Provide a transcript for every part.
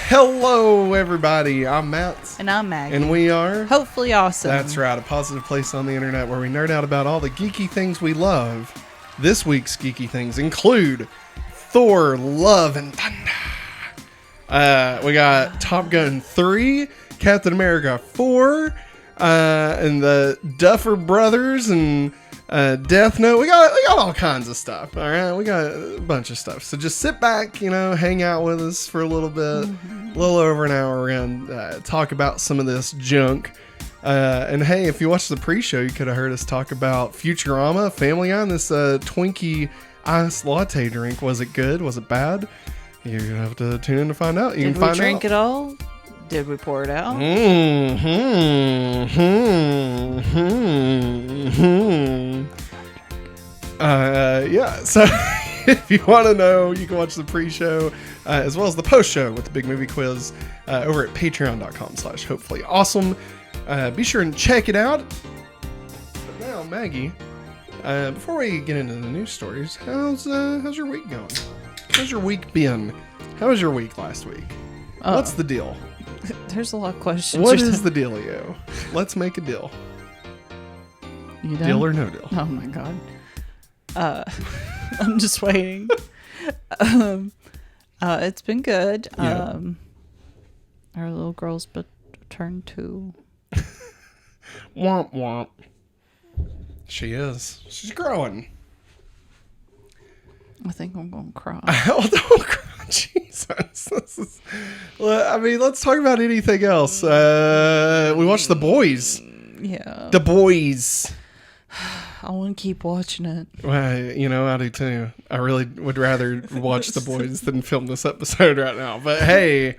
Hello, everybody. I'm Matt. And I'm Maggie. And we are... Hopefully Awesome. That's right, a positive place on the internet where we nerd out about all the geeky things we love. This week's geeky things include Thor, Love, and Thunder. We got Top Gun 3, Captain America 4, and the Duffer Brothers, and Death Note. We got all kinds of stuff. All right, we got a bunch of stuff. So just sit back, hang out with us for a little bit. A little over an hour. We're gonna talk about some of this junk. And hey, if you watched the pre-show, you could have heard us talk about Futurama, Family Guy, and this Twinkie iced latte drink. Was it good? Was it bad? You're gonna have to tune in to find out. Did we drink it all? Did we pour it out? Yeah, so if you want to know, you can watch the pre-show as well as the post-show with the big movie quiz over at patreon.com/hopefully awesome. Be sure and check it out. But now, Maggie, before we get into the news stories, how's your week going? How's your week been? How was your week last week? What's the deal? There's a lot of questions. What is the dealio? Let's make a deal. You done? Deal or no deal? Oh my god. I'm just waiting. It's been good. Yeah. Our little girl's but turned 2. Womp womp. She is. She's growing. I think I'm gonna cry. Oh, don't cry. Jesus. Let's talk about anything else. We watched The Boys. Yeah. The Boys. I want to keep watching it. Well, I do too. I really would rather watch The Boys than film this episode right now. But hey,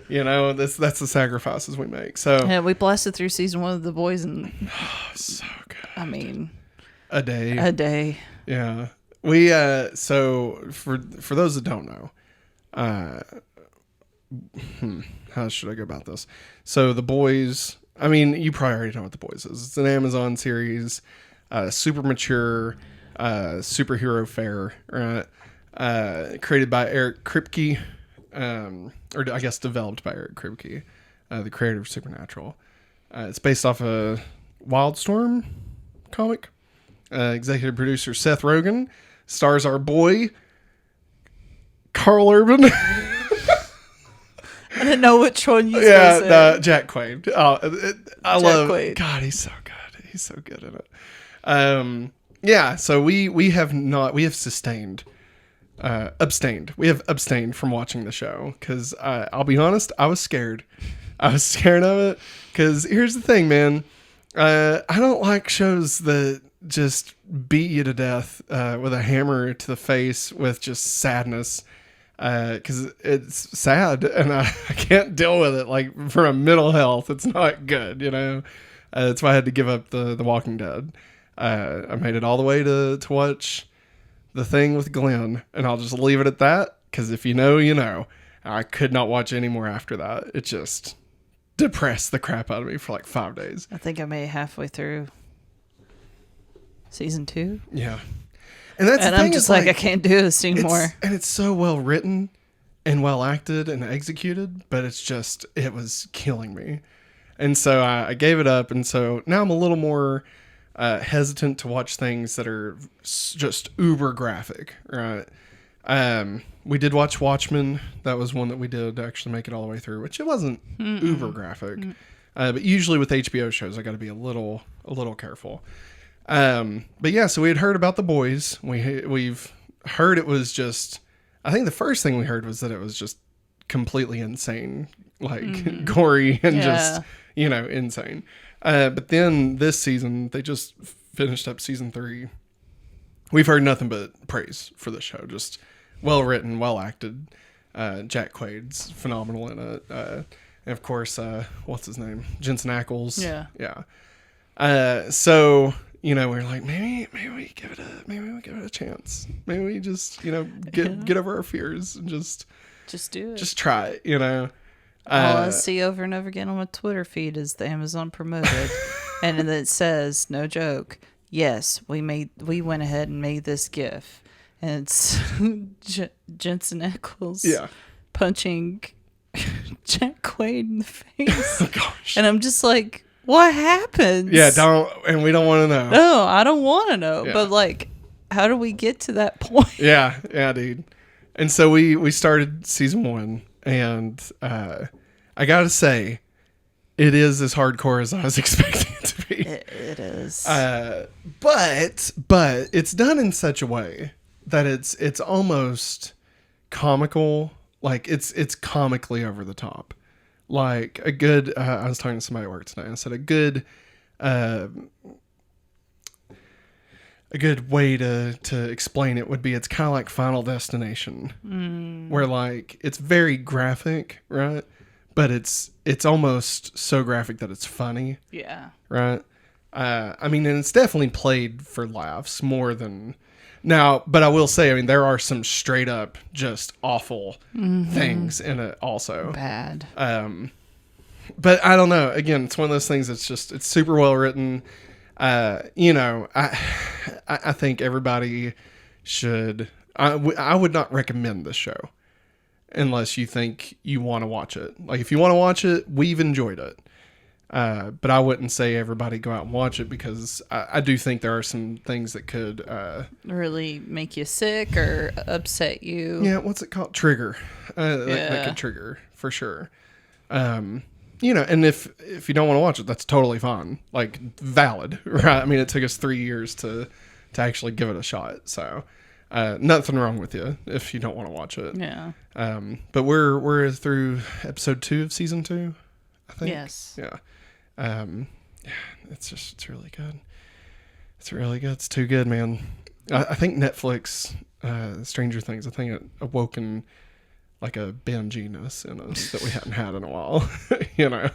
that's the sacrifices we make. So yeah, we blasted through season 1 of The Boys and so good. I mean, a day. Yeah. We so for those that don't know, how should I go about this? So The Boys, you probably already know what The Boys is. It's an Amazon series, super mature, superhero fare, right? Created by Eric Kripke, or I guess developed by Eric Kripke, the creator of Supernatural. It's based off a Wildstorm comic. Executive producer Seth Rogen. Stars our boy Carl Urban. I didn't know which one you said. Yeah, Jack Quaid. I love Quaid. God, he's so good. He's so good in it. Yeah, so we have abstained. We have abstained from watching the show because I'll be honest, I was scared. I was scared of it because here's the thing, man. I don't like shows that just beat you to death with a hammer to the face with just sadness, because it's sad and I can't deal with it. Like, for a mental health, it's not good, that's why I had to give up the Walking Dead. I made it all the way to watch The Thing with Glenn, and I'll just leave it at that, because if you know. I could not watch any more after that. It just depressed the crap out of me for like 5 days. I think I made it halfway through season 2. Yeah. And that's the thing, I'm just like, I can't do this anymore. And it's so well written and well acted and executed, but it was killing me. And so I gave it up. And so now I'm a little more hesitant to watch things that are just uber graphic, right? We did watch Watchmen. That was one that we did actually make it all the way through, which it wasn't uber graphic. But usually with HBO shows, I got to be a little careful. But yeah, so we had heard about The Boys. We've heard it was just, I think the first thing we heard was that it was just completely insane, like gory and just, insane. But then this season, they just finished up season 3. We've heard nothing but praise for the show. Just well written, well acted. Jack Quaid's phenomenal in it. And of course, what's his name? Jensen Ackles. Yeah. So, we're like, maybe we give it a chance. Maybe we just, get over our fears and just do it. Just try it, All I see over and over again on my Twitter feed is the Amazon promoted, and then it says, no joke, yes, we went ahead and made this GIF, and it's Jensen Ackles punching Jack Quaid in the face. Oh, gosh. And I'm just like, what happens? Yeah, and we don't want to know. No, I don't want to know. Yeah. But like, how do we get to that point? Yeah, dude. And so we started season 1, and I gotta say, it is as hardcore as I was expecting it to be. It is. But it's done in such a way that it's almost comical. Like it's comically over the top. Like a good. I was talking to somebody at work today, and I said a good way to explain it would be it's kind of like Final Destination, where like it's very graphic, right? But it's almost so graphic that it's funny. Yeah. Right. I mean, and it's definitely played for laughs more than now. But I will say, I mean, there are some straight up just awful things in it also. Bad. But I don't know. Again, it's one of those things that's just it's super well written. You know, I think everybody should. I would not recommend this show unless you think you want to watch it. Like if you want to watch it, we've enjoyed it. But I wouldn't say everybody go out and watch it because I do think there are some things that could really make you sick or upset you. Yeah, what's it called? Trigger. That could trigger for sure. You know, and if you don't want to watch it, that's totally fine. Like valid, right? I mean, it took us 3 years to actually give it a shot. So nothing wrong with you if you don't want to watch it. Yeah. But we're through episode 2 of season 2, I think. Yes. Yeah. It's really good. It's really good. It's too good, man. I think Netflix, Stranger Things, I think it awoken like a binginess in us that we hadn't had in a while. You know,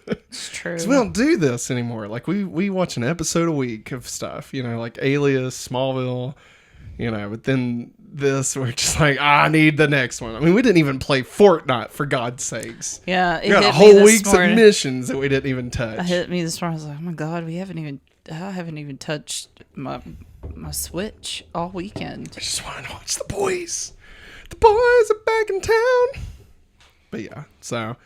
it's true. So we don't do this anymore. Like we watch an episode a week of stuff. You know, like Alias, Smallville. You know, but then this, we're just like, I need the next one. I mean, we didn't even play Fortnite, for God's sakes. Yeah, we got a whole week's of missions that we didn't even touch. It hit me this morning. I was like, oh my God, I haven't even touched my Switch all weekend. I just wanted to watch the boys. The boys are back in town. But yeah, so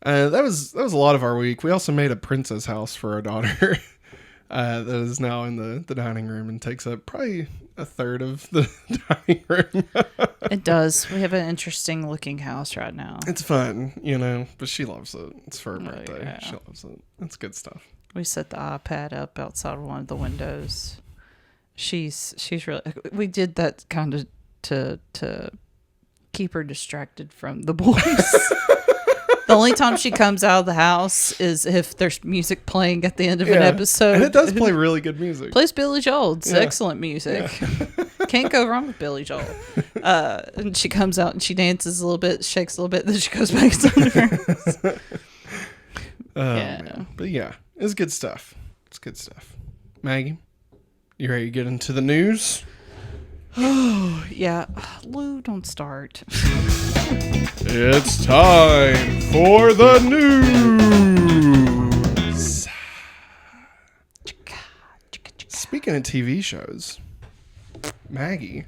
that was a lot of our week. We also made a princess house for our daughter that is now in the dining room and takes up probably a third of the dining room. It does. We have an interesting looking house right now. It's fun, you know, but she loves it. It's for her birthday. Yeah. She loves it. It's good stuff. We set the iPad up outside one of the windows. She's really. We did that kind of to keep her distracted from the boys. The only time she comes out of the house is if there's music playing at the end of an episode. And it does play really good music. Plays Billy Joel. It's excellent music. Yeah. Can't go wrong with Billy Joel. And she comes out and she dances a little bit, shakes a little bit, then she goes back inside her house. Man. But yeah, it's good stuff. It's good stuff. Maggie, you ready to get into the news? Oh, yeah. Lou, don't start. It's time for the news. Speaking of TV shows, Maggie,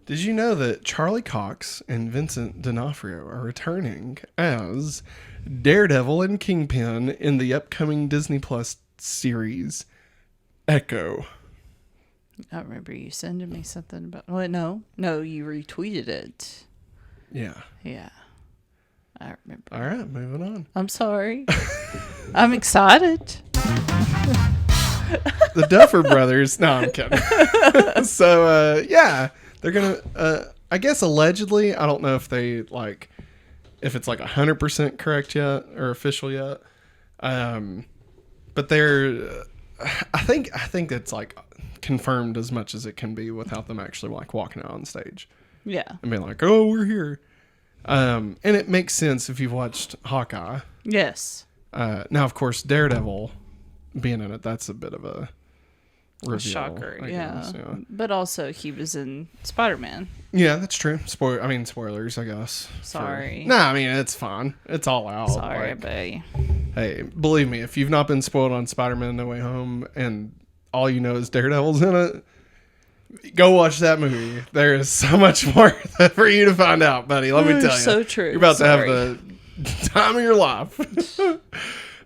did you know that Charlie Cox and Vincent D'Onofrio are returning as Daredevil and Kingpin in the upcoming Disney Plus series Echo? I remember you sending me something about... Well, no, you retweeted it. Yeah. Yeah. I remember. All right, moving on. I'm sorry. I'm excited. The Duffer brothers. No, I'm kidding. So, yeah, they're going to, I guess allegedly, I don't know if they like, if it's like 100% correct yet or official yet. But they're, I think it's like confirmed as much as it can be without them actually like walking out on stage. Yeah. And being like, oh, we're here. And it makes sense if you've watched Hawkeye. Yes. Now, of course, Daredevil being in it, that's a bit of a reveal. Shocker, yeah. But also, he was in Spider-Man. Yeah, that's true. Spoilers, I guess. Sorry. Nah, I mean, it's fine. It's all out. Sorry, babe. Hey, believe me, if you've not been spoiled on Spider-Man No Way Home and all you know is Daredevil's in it, go watch that movie. There is so much more for you to find out, buddy. Let me tell you. So true. You're about to have time of your life.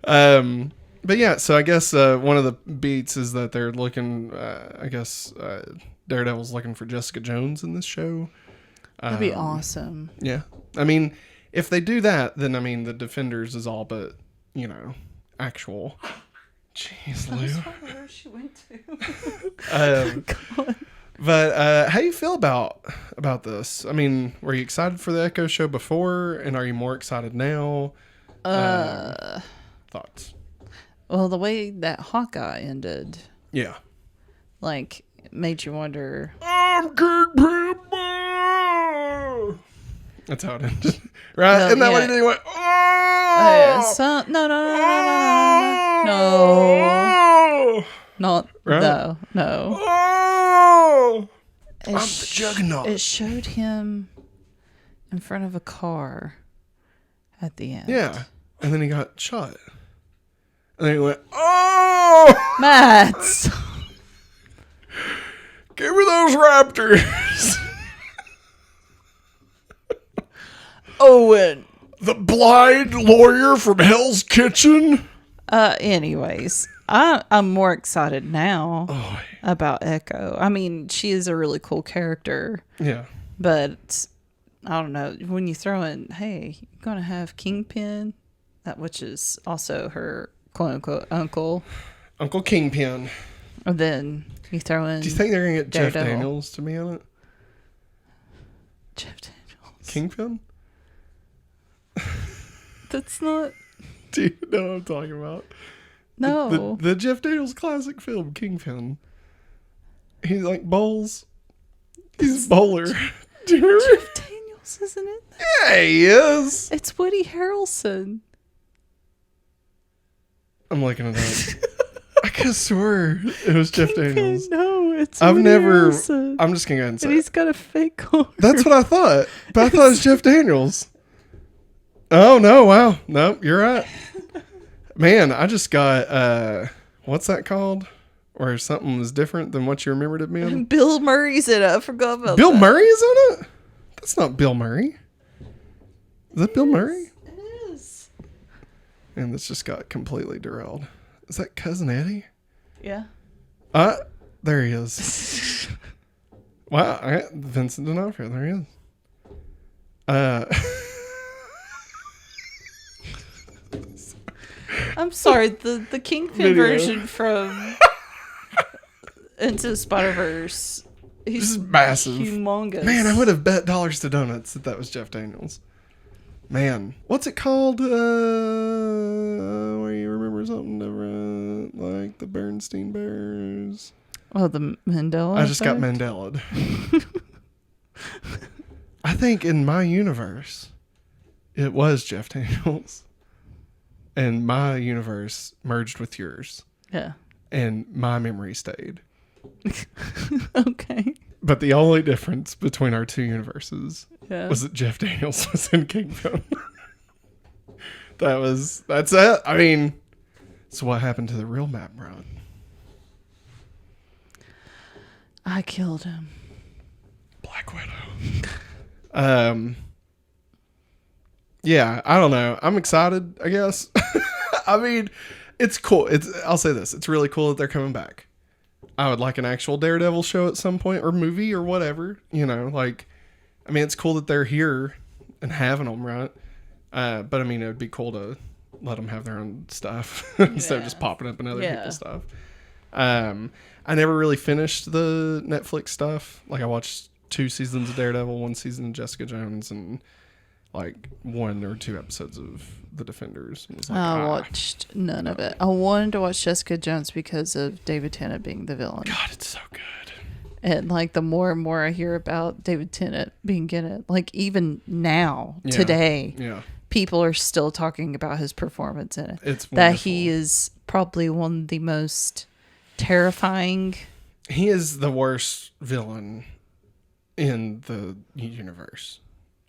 But yeah, so I guess one of the beats is that they're looking, Daredevil's looking for Jessica Jones in this show. That'd be awesome. Yeah. I mean, if they do that, then, I mean, the Defenders is all but, actual. Jeez, Lou. That's where she went to. God. But how you feel about this? I mean, were you excited for the Echo show before, and are you more excited now? Thoughts? Well, the way that Hawkeye ended, Yeah. like, made you wonder. I'm Kingpin. That's how it ended, right? No, Isn't that yeah. what he did? He went, No. Not Right? no. Oh, I'm the Juggernaut. It showed him in front of a car at the end. Yeah, and then he got shot, and then he went, oh, Matt. give me those raptors. Owen. The blind lawyer from Hell's Kitchen. Anyways, I'm more excited now Oh, about Echo. I mean, she is a really cool character, yeah. but I don't know, when you throw in, hey, you're gonna have Kingpin, which is also her quote unquote uncle. Uncle Kingpin. And then you throw in. Do you think they're gonna get Jeff Daredevil. Daniels to be on it? Jeff Daniels? Kingpin? That's not. Do you know what I'm talking about? No. The Jeff Daniels classic film, Kingpin. He like bowls. He's a bowler. Do you remember? Jeff Daniels isn't it? Yeah, he is. It's Woody Harrelson. I'm looking it up. I could have swore it was Jeff Daniels. No, it's I've Woody never. Harrelson. I'm just gonna go ahead and And say he's got a fake car. that's what I thought, but I thought it was Jeff Daniels. Oh no! Wow, nope, you're right. Man, I just got what's that called? Where something was different than what you remembered it being. Bill Murray's in it. I forgot about Bill that. Murray is in it. That's not Bill Murray. Is that Bill Murray? It is. And this just got completely derailed. Is that Cousin Eddie? Yeah. There he is. Wow, Vincent D'Onofrio. There he is. I'm sorry. The Kingpin Video. version from Into the Spider-Verse. This is He's massive. humongous. Man, I would have bet dollars to donuts that was Jeff Daniels. Man, what's it called? Where you remember something different, like the Bernstein Bears. Oh, the Mandela. I just got effect? Mandela. I think in my universe, it was Jeff Daniels, and my universe merged with yours, Yeah. and my memory stayed. Okay. But the only difference between our two universes Yeah. was that Jeff Daniels was in Kingpin. That's it. I mean, so what happened to the real Matt Brown? I killed him. Black Widow. Yeah, I don't know. I'm excited, I guess. I mean, it's cool. I'll say this. It's really cool that they're coming back. I would like an actual Daredevil show at some point, or movie, or whatever. I mean, it's cool that they're here and having them, right? But I mean, it would be cool to let them have their own stuff instead of just popping up in other people's stuff. I never really finished the Netflix stuff. Like, I watched 2 seasons of Daredevil, 1 season of Jessica Jones, and like 1 or 2 episodes of The Defenders. It was like, I watched none of it. I wanted to watch Jessica Jones because of David Tennant being the villain. God, it's so good. And like the more and more I hear about David Tennant being in it, like even now, today, Yeah. people are still talking about his performance in it. It's that wonderful. he is probably one of the most terrifying. He is the worst villain in the universe.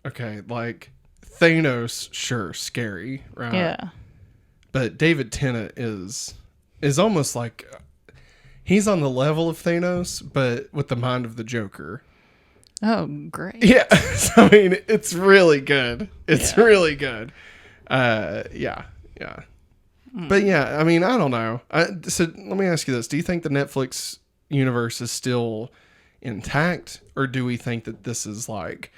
Okay, like Thanos, sure, scary, right? Yeah. But David Tennant is almost like he's on the level of Thanos, but with the mind of the Joker. Oh, great. Yeah, so, I mean, it's really good. It's really good. Yeah. But yeah, I mean, I don't know. So let me ask you this: do you think the Netflix universe is still intact, or do we think that this is like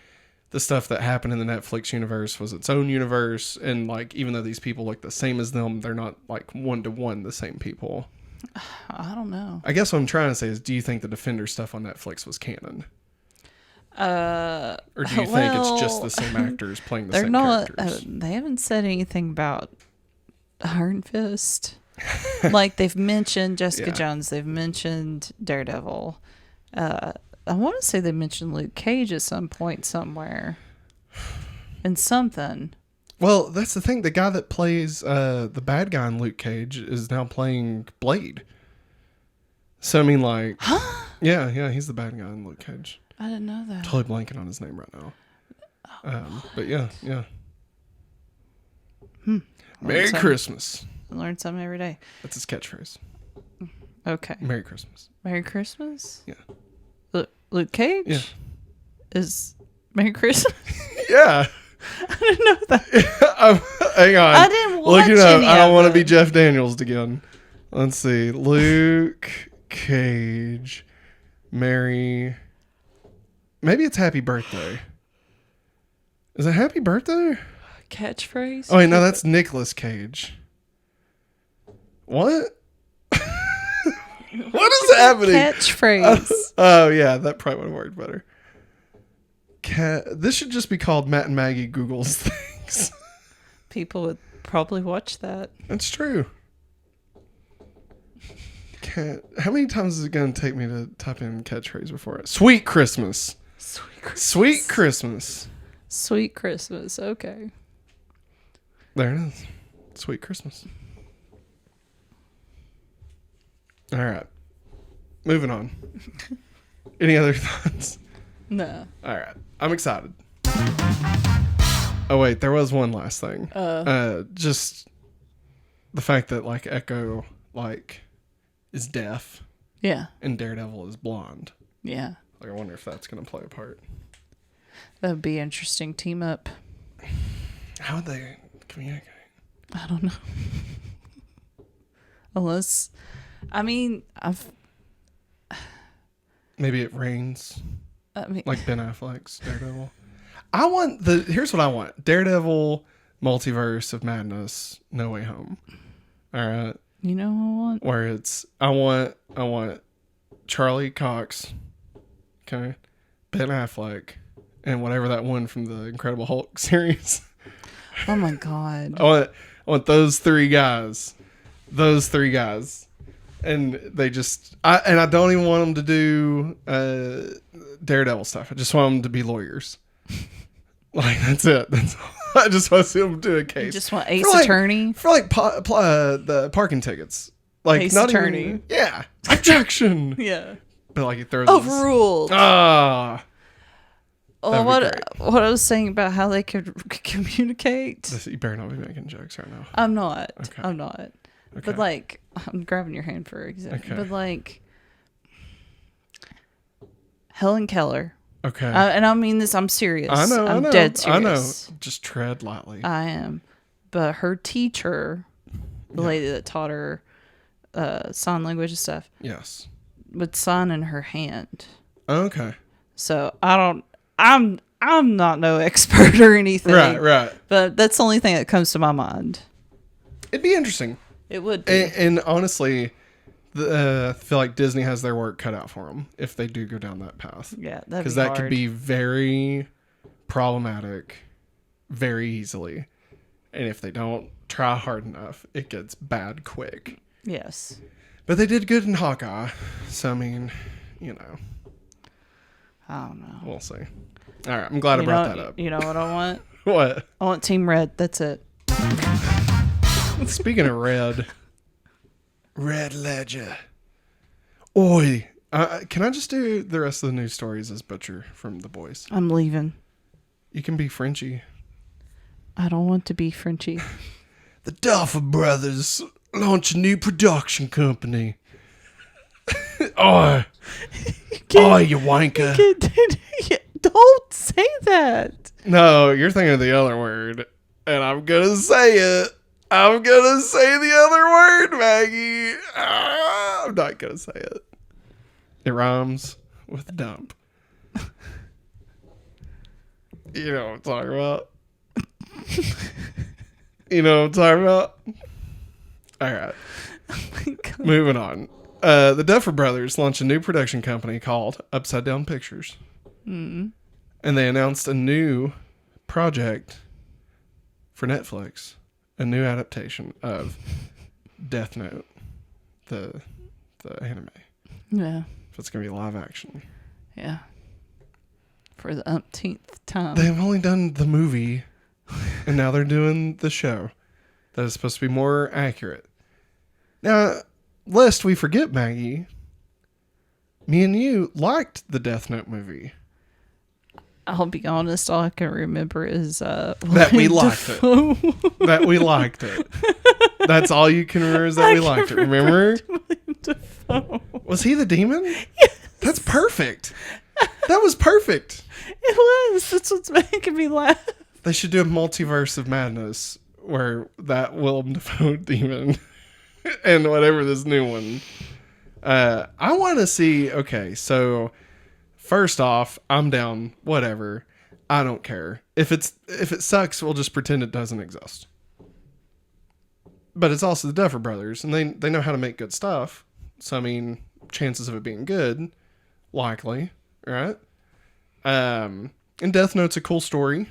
the stuff that happened in the Netflix universe was its own universe, and like even though these people look the same as them, they're not like one-to-one the same people? I don't know. I guess what I'm trying to say is, do you think the Defender stuff on Netflix was canon? Or do you think it's just the same actors playing the same characters? They haven't said anything about Iron Fist. Like, they've mentioned Jessica Jones. They've mentioned Daredevil. I want to say they mentioned Luke Cage at some point somewhere. In something. Well, that's the thing. The guy that plays the bad guy in Luke Cage is now playing Blade. So, I mean, like... Huh? Yeah, he's the bad guy in Luke Cage. I didn't know that. Totally blanking on his name right now. But yeah. Merry Christmas. I learn something every day. That's his catchphrase. Okay. Merry Christmas. Merry Christmas? Yeah. Luke Cage? Yeah. Is Merry Christmas? Yeah. I didn't know that. Hang on. I didn't watch Look it up. any I don't of want to it. be Jeff Daniels again. Let's see. Luke Cage. Merry. Maybe it's Happy Birthday. Is it Happy Birthday? Catchphrase? Oh, wait, no, that's Nicolas Cage. What? What is happening? Catchphrase. Oh, yeah, that probably would have worked better. This should just be called Matt and Maggie Googles things. People would probably watch that. That's true. How many times is it going to take me to type in catchphrase before it? Sweet Christmas. Sweet Christmas. Sweet Christmas. Okay. There it is. Sweet Christmas. All right. Moving on. Any other thoughts? No. All right. I'm excited. Oh, wait. There was one last thing. Just the fact that, like, Echo, like, is deaf. Yeah. And Daredevil is blonde. Yeah. Like, I wonder if that's going to play a part. That would be interesting team up. How would they communicate? I don't know. Unless, I mean, Maybe it rains. I mean, Like Ben Affleck's Daredevil. Here's what I want. Daredevil, Multiverse of Madness, No Way Home. All right. you know what I want? Where it's, I want Charlie Cox, okay, Ben Affleck, and whatever that one from the Incredible Hulk series. Oh my God. I want those three guys. And they just, I don't even want them to do Daredevil stuff. I just want them to be lawyers. Like, that's it. That's all. I just want to see them do a case. You just want Ace Attorney? For like the parking tickets. Like, Ace not Attorney. Even, yeah. Objection. Yeah. But like, he throws Overruled. Ah. Oh, what I was saying about how they could communicate. You better not be making jokes right now. I'm not. Okay. I'm not. Okay. But like, I'm grabbing your hand for example. Okay. But like, Helen Keller. Okay. And I mean this. I'm serious. I'm dead serious. I know. Just tread lightly. I am. But her teacher, the lady that taught her sign language and stuff, Yes. would sign in her hand. Okay. So I'm not no expert or anything. Right. But that's the only thing that comes to my mind. It'd be interesting. It would be. And honestly, I feel like Disney has their work cut out for them if they do go down that path. Yeah, because that could be very problematic very easily. And if they don't try hard enough, it gets bad quick. Yes. But they did good in Hawkeye. So, I mean, you know. I don't know. We'll see. All right. I'm glad I brought that up. You know what I want? What? I want Team Red. That's it. Speaking of Red. Red Ledger. Oi. Can I just do the rest of the news stories as Butcher from The Boys? I'm leaving. You can be Frenchie. I don't want to be Frenchie. The Duffer brothers launch a new production company. Oh, you wanker. Don't say that. No, you're thinking of the other word. And I'm going to say it. I'm going to say the other word, Maggie. I'm not going to say it. It rhymes with dump. You know what I'm talking about? You know what I'm talking about? All right. Oh my God. Moving on. The Duffer brothers launched a new production company called Upside Down Pictures. Mm. And they announced a new project for Netflix. A new adaptation of Death Note, the anime. Yeah. So it's going to be live action. Yeah. For the umpteenth time. They've only done the movie, and now they're doing the show. That is supposed to be more accurate. Now, lest we forget, Maggie, me and you liked the Death Note movie. I'll be honest, all I can remember is That we liked it. That we liked it. That's all you can remember is that we liked it. Remember? Was he the demon? Yes. That's perfect. That was perfect. It was. That's what's making me laugh. They should do a multiverse of madness where that Willem Dafoe demon and whatever this new one. I want to see. Okay, so first off, I'm down. Whatever. I don't care. If it sucks, we'll just pretend it doesn't exist. But it's also the Duffer brothers, and they know how to make good stuff. So I mean, chances of it being good, likely, right? And Death Note's a cool story.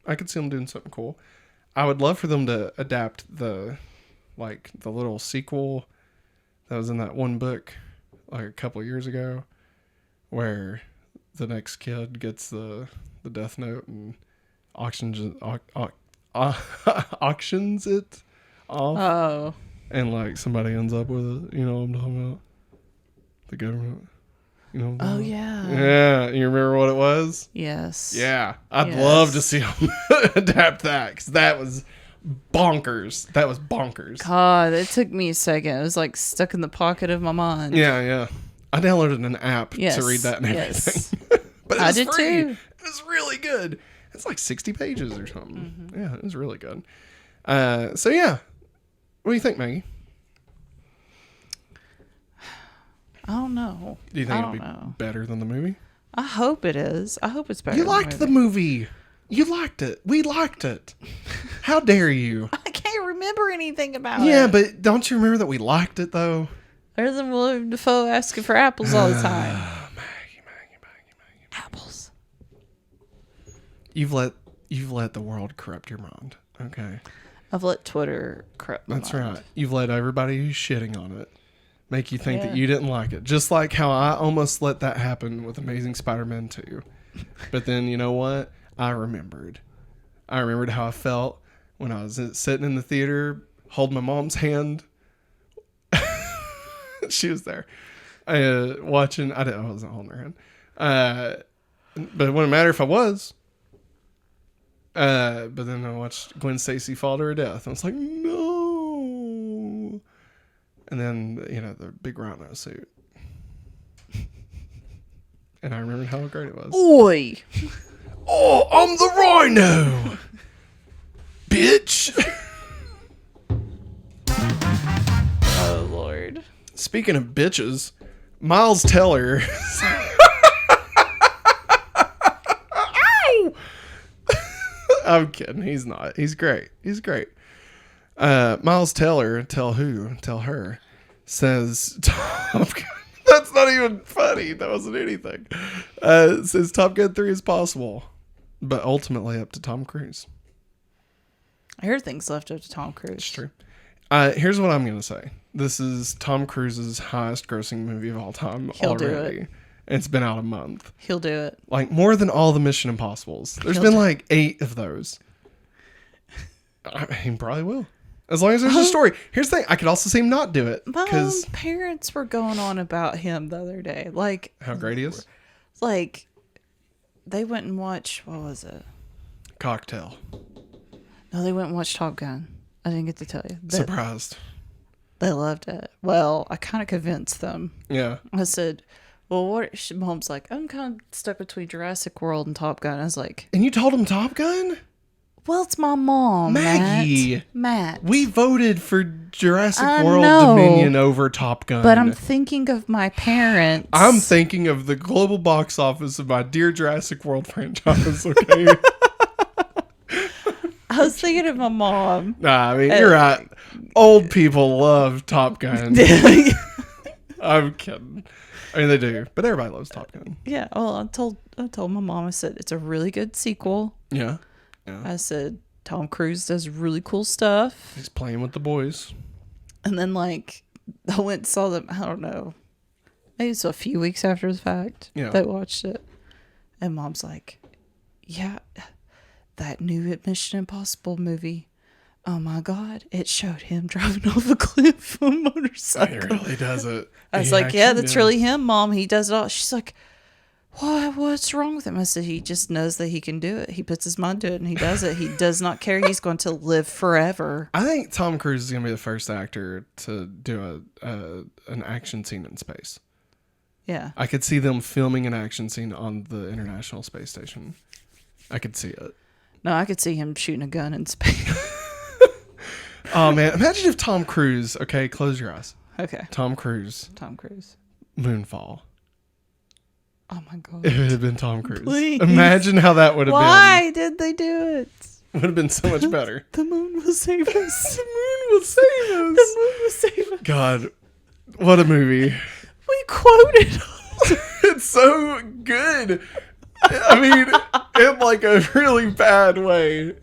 I could see them doing something cool. I would love for them to adapt the little sequel that was in that one book like a couple of years ago, where the next kid gets the Death Note and auctions it off. Oh. And like somebody ends up with it. You know what I'm talking about? The government. You know what I'm talking about? Yeah. Yeah. You remember what it was? Yes. Yeah. I'd Yes. love to see them adapt that, because that was bonkers. That was bonkers. God, it took me a second. It was like stuck in the pocket of my mind. Yeah, yeah. I downloaded an app Yes. to read that and everything. Yes. But it I was did free. too. It was really good. It's like 60 pages or something. Mm-hmm. Yeah, it was really good. So yeah. What do you think, Maggie? I don't know. Do you think it'll I be don't know. better than the movie? I hope it is. I hope it's better. You than liked the movie. You liked it. We liked it. How dare you? I can't remember anything about it. Yeah, but don't you remember that we liked it, though? Other than Willem Dafoe asking for apples all the time. Maggie. Apples. You've let the world corrupt your mind. Okay. I've let Twitter corrupt my That's mind. right. You've let everybody who's shitting on it make you think that Yeah. you didn't like it. Just like how I almost let that happen with Amazing Spider-Man 2. But then, you know what? I remembered how I felt when I was sitting in the theater holding my mom's hand. She was there watching. I wasn't holding her hand. But it wouldn't matter if I was. But then I watched Gwen Stacy fall to her death. I was like, no. And then, the big rhino suit. And I remembered how great it was. Oi! Oh, I'm the rhino! Bitch! Oh, Lord. Speaking of bitches, Miles Teller... Ow! I'm kidding. He's not. He's great. He's great. Miles Teller, tell her, says Top Gun. That's not even funny. That wasn't anything. Says Top Gun 3 is possible, but ultimately up to Tom Cruise. Everything's left up to Tom Cruise. It's true. Here's what I'm going to say. This is Tom Cruise's highest grossing movie of all time. He'll do already. it. It's been out a month. He'll do it. Like more than all the Mission Impossibles. There's He'll been do like 8 of those. He probably will. As long as there's a story. Here's the thing. I could also see him not do it. My Because parents were going on about him the other day. Like, how great he is. like, they went and watched, what was it? Cocktail. No, they went and watched Top Gun. I didn't get to tell you. Surprised. They loved it. Well, I kind of convinced them. Yeah. I said, well, what? Mom's like, I'm kind of stuck between Jurassic World and Top Gun. I was like, And you told him Top Gun? Well, it's my mom, Maggie. Matt. We voted for Jurassic I World know, Dominion over Top Gun. but I'm thinking of my parents. I'm thinking of the global box office of my dear Jurassic World franchise, okay? I was thinking of my mom. Nah, I mean, you're right. Old people love Top Gun. I'm kidding. I mean, they do, but everybody loves Top Gun. Yeah. Well, I told my mom. I said it's a really good sequel. Yeah. I said Tom Cruise does really cool stuff. He's playing with the boys. And then like I went and saw them. I don't know. Maybe it's a few weeks after the fact. Yeah. They watched it, and Mom's like, "Yeah, that new Mission Impossible movie. Oh my God! It showed him driving off a cliff on a motorcycle. He really does it. I was like, yeah, that's really him, Mom. He does it all. She's like, what's wrong with him? I said, he just knows that he can do it. He puts his mind to it and he does it. He does not care. He's going to live forever. I think Tom Cruise is going to be the first actor to do an action scene in space. Yeah. I could see them filming an action scene on the International Space Station. I could see it. No, I could see him shooting a gun in space. Oh, man. Imagine if Tom Cruise, okay, close your eyes. Okay. Tom Cruise, Moonfall. Oh my God. It would have been Tom Cruise. Please. Imagine how that would have been. Why did they do it? Would have been so much better. The moon will save us. The moon will save us. The moon will save us. God, what a movie. We quoted. It's so good. I mean, in like a really bad way.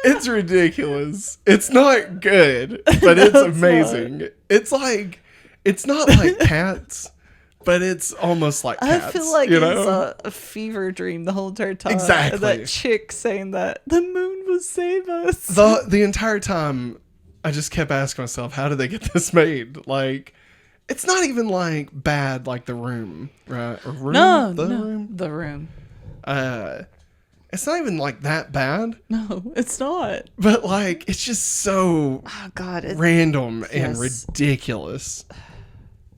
It's ridiculous. It's not good, but it's amazing. It's like, it's not like Cats, but it's almost like Cats. I feel like you it's know? a fever dream the whole entire time. Exactly. That chick saying that the moon will save us. The entire time, I just kept asking myself, how did they get this made? Like, it's not even like bad like The Room, right? Or Room? No, Room? The Room. It's not even like that bad, No, it's not. but like it's just so Oh God, random and yes. ridiculous.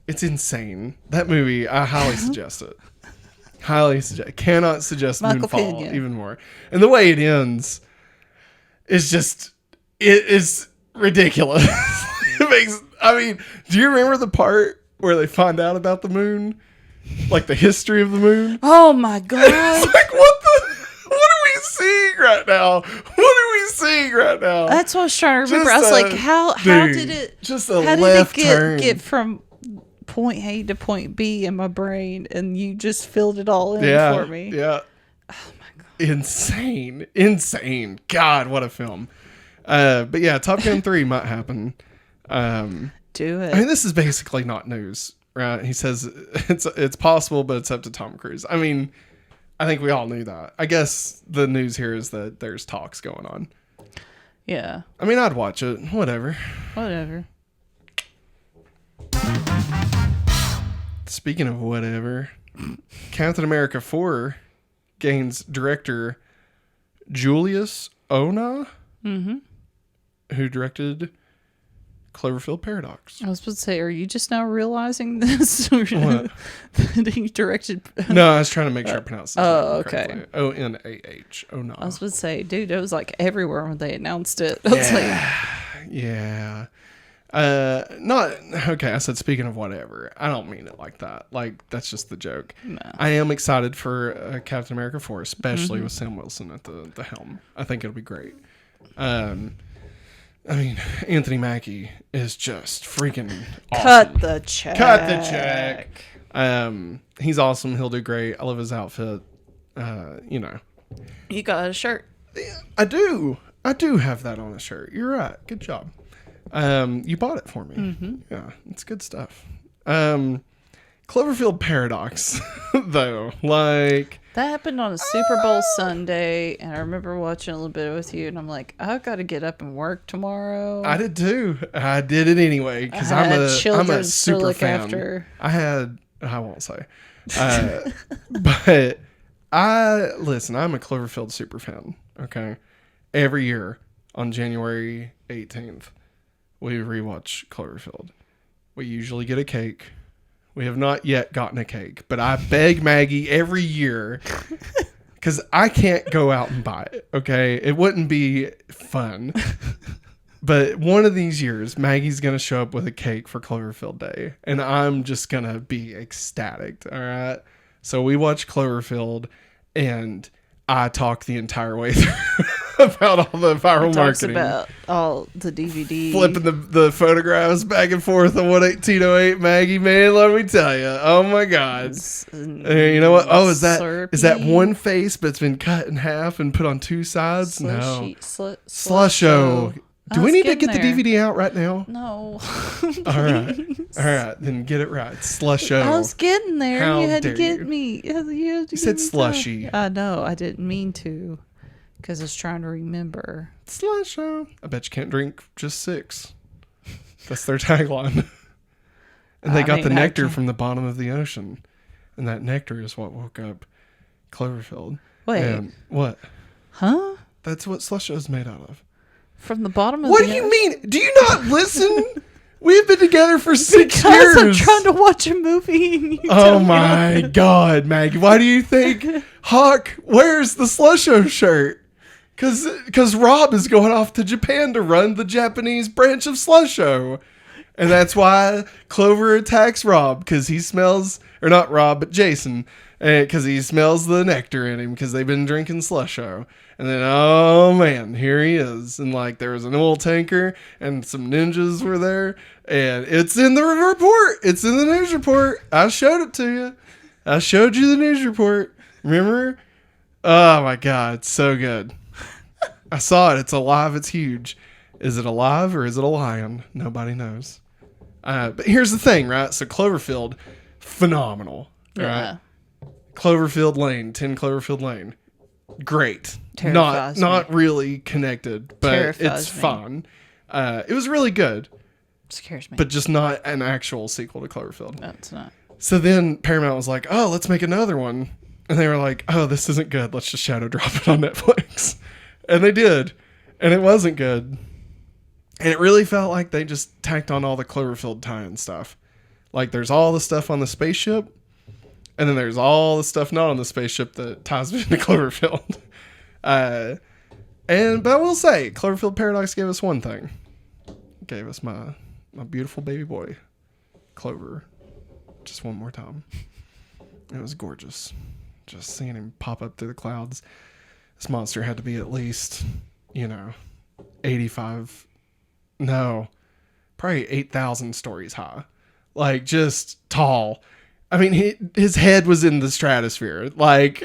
It's insane. That movie, I highly suggest it. Highly suggest. Cannot suggest Michael Moonfall Pena. even more. And the way it ends is just, it is ridiculous. It makes. I mean, do you remember the part where they find out about the moon, like the history of the moon? Oh my God. It's like, what are we seeing right now? What are we seeing right now? That's what I was trying to remember. Just I was like, how did it? Just a how left did it turn. get from point A to point B in my brain, and you just filled it all in for me? Yeah. Oh my God. Insane. God, what a film. But yeah, Top Gun 3 might happen. Do it. I mean, this is basically not news, right? He says it's possible, but it's up to Tom Cruise. I mean, I think we all knew that. I guess the news here is that there's talks going on. Yeah. I mean, I'd watch it. Whatever. Speaking of whatever, Captain America 4 gains director Julius Ona, who directed Cloverfield Paradox. I was supposed to say, are you just now realizing this? What? That he directed. No, I was trying to make sure I pronounced his name okay. correctly. Onah. Ona. I was supposed to say, dude, it was like everywhere when they announced it. I was Yeah. Not okay. I said speaking of whatever. I don't mean it like that. Like that's just the joke. No. I am excited for Captain America 4, especially with Sam Wilson at the helm. I think it'll be great. I mean, Anthony Mackie is just freaking awesome. Cut the check. He's awesome. He'll do great. I love his outfit. You know. You got a shirt. I do have that on a shirt. You're right. Good job. You bought it for me. Yeah, it's good stuff. Cloverfield Paradox, though, like That happened on a Super Bowl Sunday, and I remember watching a little bit with you, and I'm like, I've got to get up and work tomorrow. I did too. I did it anyway because I'm a super fan. After. I won't say, but I'm a Cloverfield super fan. Okay, every year on January 18th, we rewatch Cloverfield. We usually get a cake. We have not yet gotten a cake, but I beg Maggie every year because I can't go out and buy it. Okay, it wouldn't be fun. But one of these years, Maggie's gonna show up with a cake for Cloverfield Day, and I'm just gonna be ecstatic. All right. So we watch Cloverfield, and I talk the entire way through about all the viral marketing. About all the DVD. Flipping the photographs back and forth on 11808 Maggie, man, let me tell you. Oh my God. You know what? Oh, is that one face but it's been cut in half and put on two sides? No. Slusho. Do we need to get the DVD out right now? No. All right. Then get it right. Slusho. I was getting there. How you had to dare get you. me. You said slushy. I know. I didn't mean to, because I was trying to remember. Slusho. I bet you can't drink just 6. That's their tagline. And they got the nectar from the bottom of the ocean. And that nectar is what woke up Cloverfield. Wait. And what? Huh? That's what Slusho is made out of. From the bottom of what the do you ocean? mean? Do you not listen? We've been together for 6 Because years. I'm trying to watch a movie. And you Oh tell me my God, Maggie. Why do you think Hawk wears the Slusho shirt? Because Rob is going off to Japan to run the Japanese branch of Slusho. And that's why Clover attacks Rob, because he smells, or not Rob, but Jason, because he smells the nectar in him, because they've been drinking Slusho. And then, oh man, here he is. And like, there was an oil tanker and some ninjas were there. And it's in the report. It's in the news report. I showed it to you. I showed you the news report. Remember? Oh my God, it's so good. I saw it. It's alive. It's huge. Is it alive or is it a lion? Nobody knows. But here's the thing, right? So Cloverfield, phenomenal. Yeah. Right? Cloverfield Lane, 10 Cloverfield Lane. Great. Terrifies Not really connected, but Terrifies it's me. fun. It was really good, Scares me. but just not an actual sequel to Cloverfield. No, it's not. So then Paramount was like, oh, let's make another one. And they were like, oh, this isn't good. Let's just shadow drop it on Netflix. And they did. And it wasn't good. And it really felt like they just tacked on all the Cloverfield tie-in stuff. Like there's all the stuff on the spaceship, and then there's all the stuff not on the spaceship that ties into Cloverfield. But I will say, Cloverfield Paradox gave us one thing. It gave us my beautiful baby boy, Clover, just one more time. It was gorgeous. Just seeing him pop up through the clouds. This monster had to be at least, 8,000 stories high. Like, just tall. I mean, his head was in the stratosphere. Like,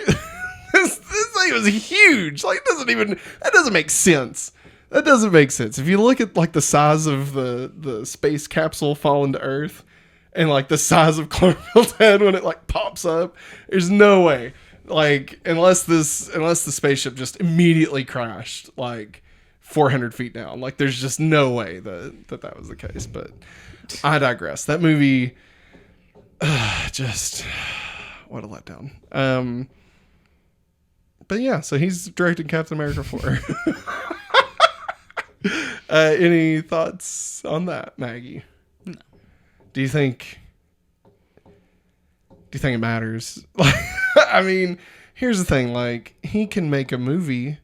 this thing was huge. Like, that doesn't make sense. That doesn't make sense. If you look at, like, the size of the space capsule falling to Earth and, like, the size of Cloverfield's head when it, like, pops up, there's no way. Like, unless the spaceship just immediately crashed, like, 400 feet down. Like, there's just no way that was the case. But I digress. That movie, just, what a letdown. But yeah, so he's directing Captain America 4. Any thoughts on that, Maggie? No. Do you think it matters? I mean, here's the thing. Like, he can make a movie,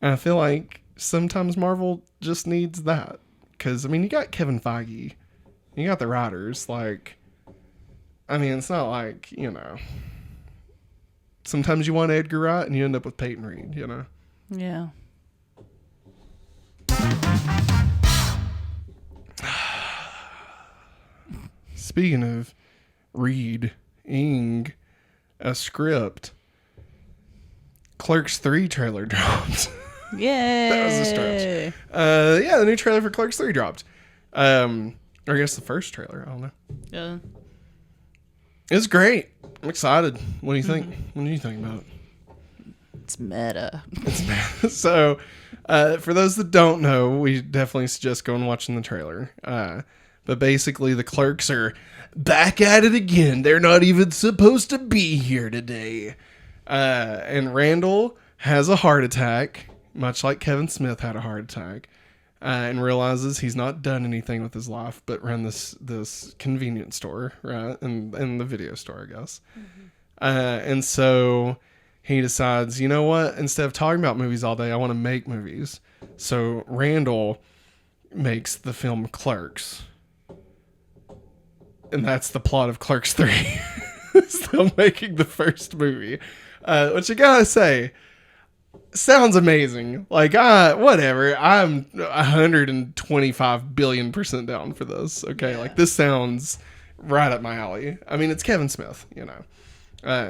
and I feel like sometimes Marvel just needs that. Because, I mean, you got Kevin Feige. You got the writers. Like, I mean, it's not like, sometimes you want Edgar Wright and you end up with Peyton Reed, Yeah. Speaking of reading a script, Clerks 3 trailer dropped. Yay. That was a stretch. Yeah, the new trailer for Clerks 3 dropped. Or I guess the first trailer. I don't know. Yeah. It's great. I'm excited. What do you think? What do you think about it? It's meta. So, for those that don't know, we definitely suggest going and watching the trailer. But basically, the Clerks are back at it again. They're not even supposed to be here today. And Randall has a heart attack, much like Kevin Smith had a heart attack, and realizes he's not done anything with his life but run this convenience store, right? And the video store, I guess. Mm-hmm. And so he decides, you know what? Instead of talking about movies all day, I want to make movies. So Randall makes the film Clerks. And that's the plot of Clerks 3. Still making the first movie. Which I gotta say, sounds amazing. Like, whatever. I'm 125 billion% down for this. Okay, like this sounds right up my alley. I mean, it's Kevin Smith, you know.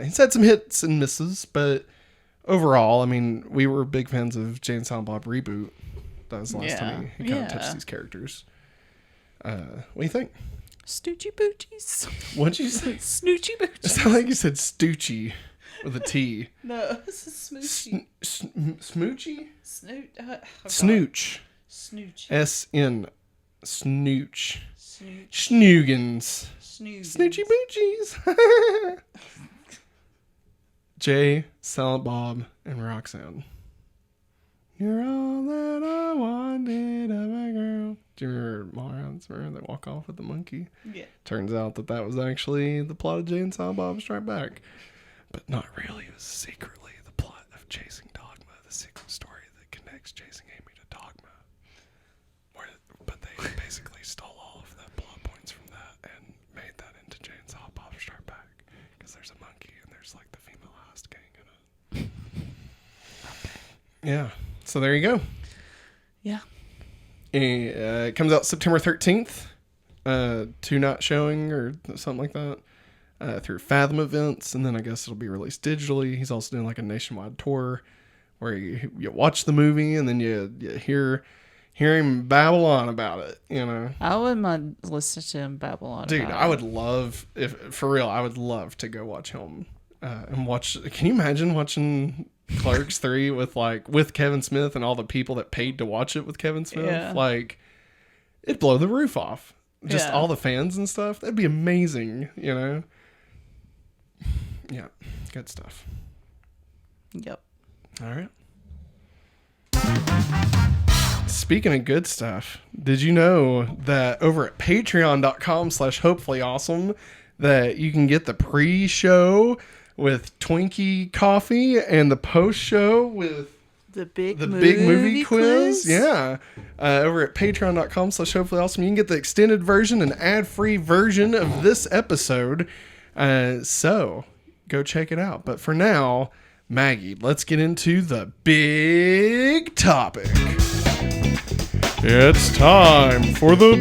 He's had some hits and misses, but overall, I mean, we were big fans of Jay and Silent Bob Reboot. That was the last time he kind of touched these characters. What do you think? Stoochie boochies. What'd you say? Snoochie boochies. It sounded like you said Stoochie with a T. No, this is smoochy. Smoochy? Snooch. Snooch. S-N. Snooch. Snooch. Schnoogans. Snoogans. Snoochie boochies. Jay, Silent Bob, and Roxanne. You're all that I wanted of a girl. Do you remember Morons? Remember they walk off with the monkey? Yeah. Turns out that was actually the plot of Jay and Silent Bob Strike Back. But not really. It was secretly the plot of Chasing Dogma, the secret story that connects Chasing Amy to Dogma. But they basically stole all of the plot points from that and made that into Jay and Silent Bob Strike Back. Because there's a monkey and there's like the female house gang in it. Yeah. So there you go. Yeah. It comes out September 13th. 2-night showing or something like that. Through Fathom Events, and then I guess it'll be released digitally. He's also doing like a nationwide tour where you watch the movie and then you hear him babble on about it, you know. I wouldn't mind listening to him babble on. Dude, about I would love, if for real, I would love to go watch him and watch. Can you imagine watching Clerks 3 with Kevin Smith and all the people that paid to watch it with Kevin Smith? Yeah. Like, it'd blow the roof off. Just Yeah. all the fans and stuff. That'd be amazing, you know. Yeah, good stuff. Yep. All right. Speaking of good stuff, did you know that over at patreon.com/hopefullyawesome that you can get the pre-show with Twinkie coffee and the post-show with The big movie quiz? Yeah. Over at patreon.com/hopefullyawesome, you can get the extended version and ad-free version of this episode. So go check it out. But for now, Maggie, let's get into the big topic. It's time for the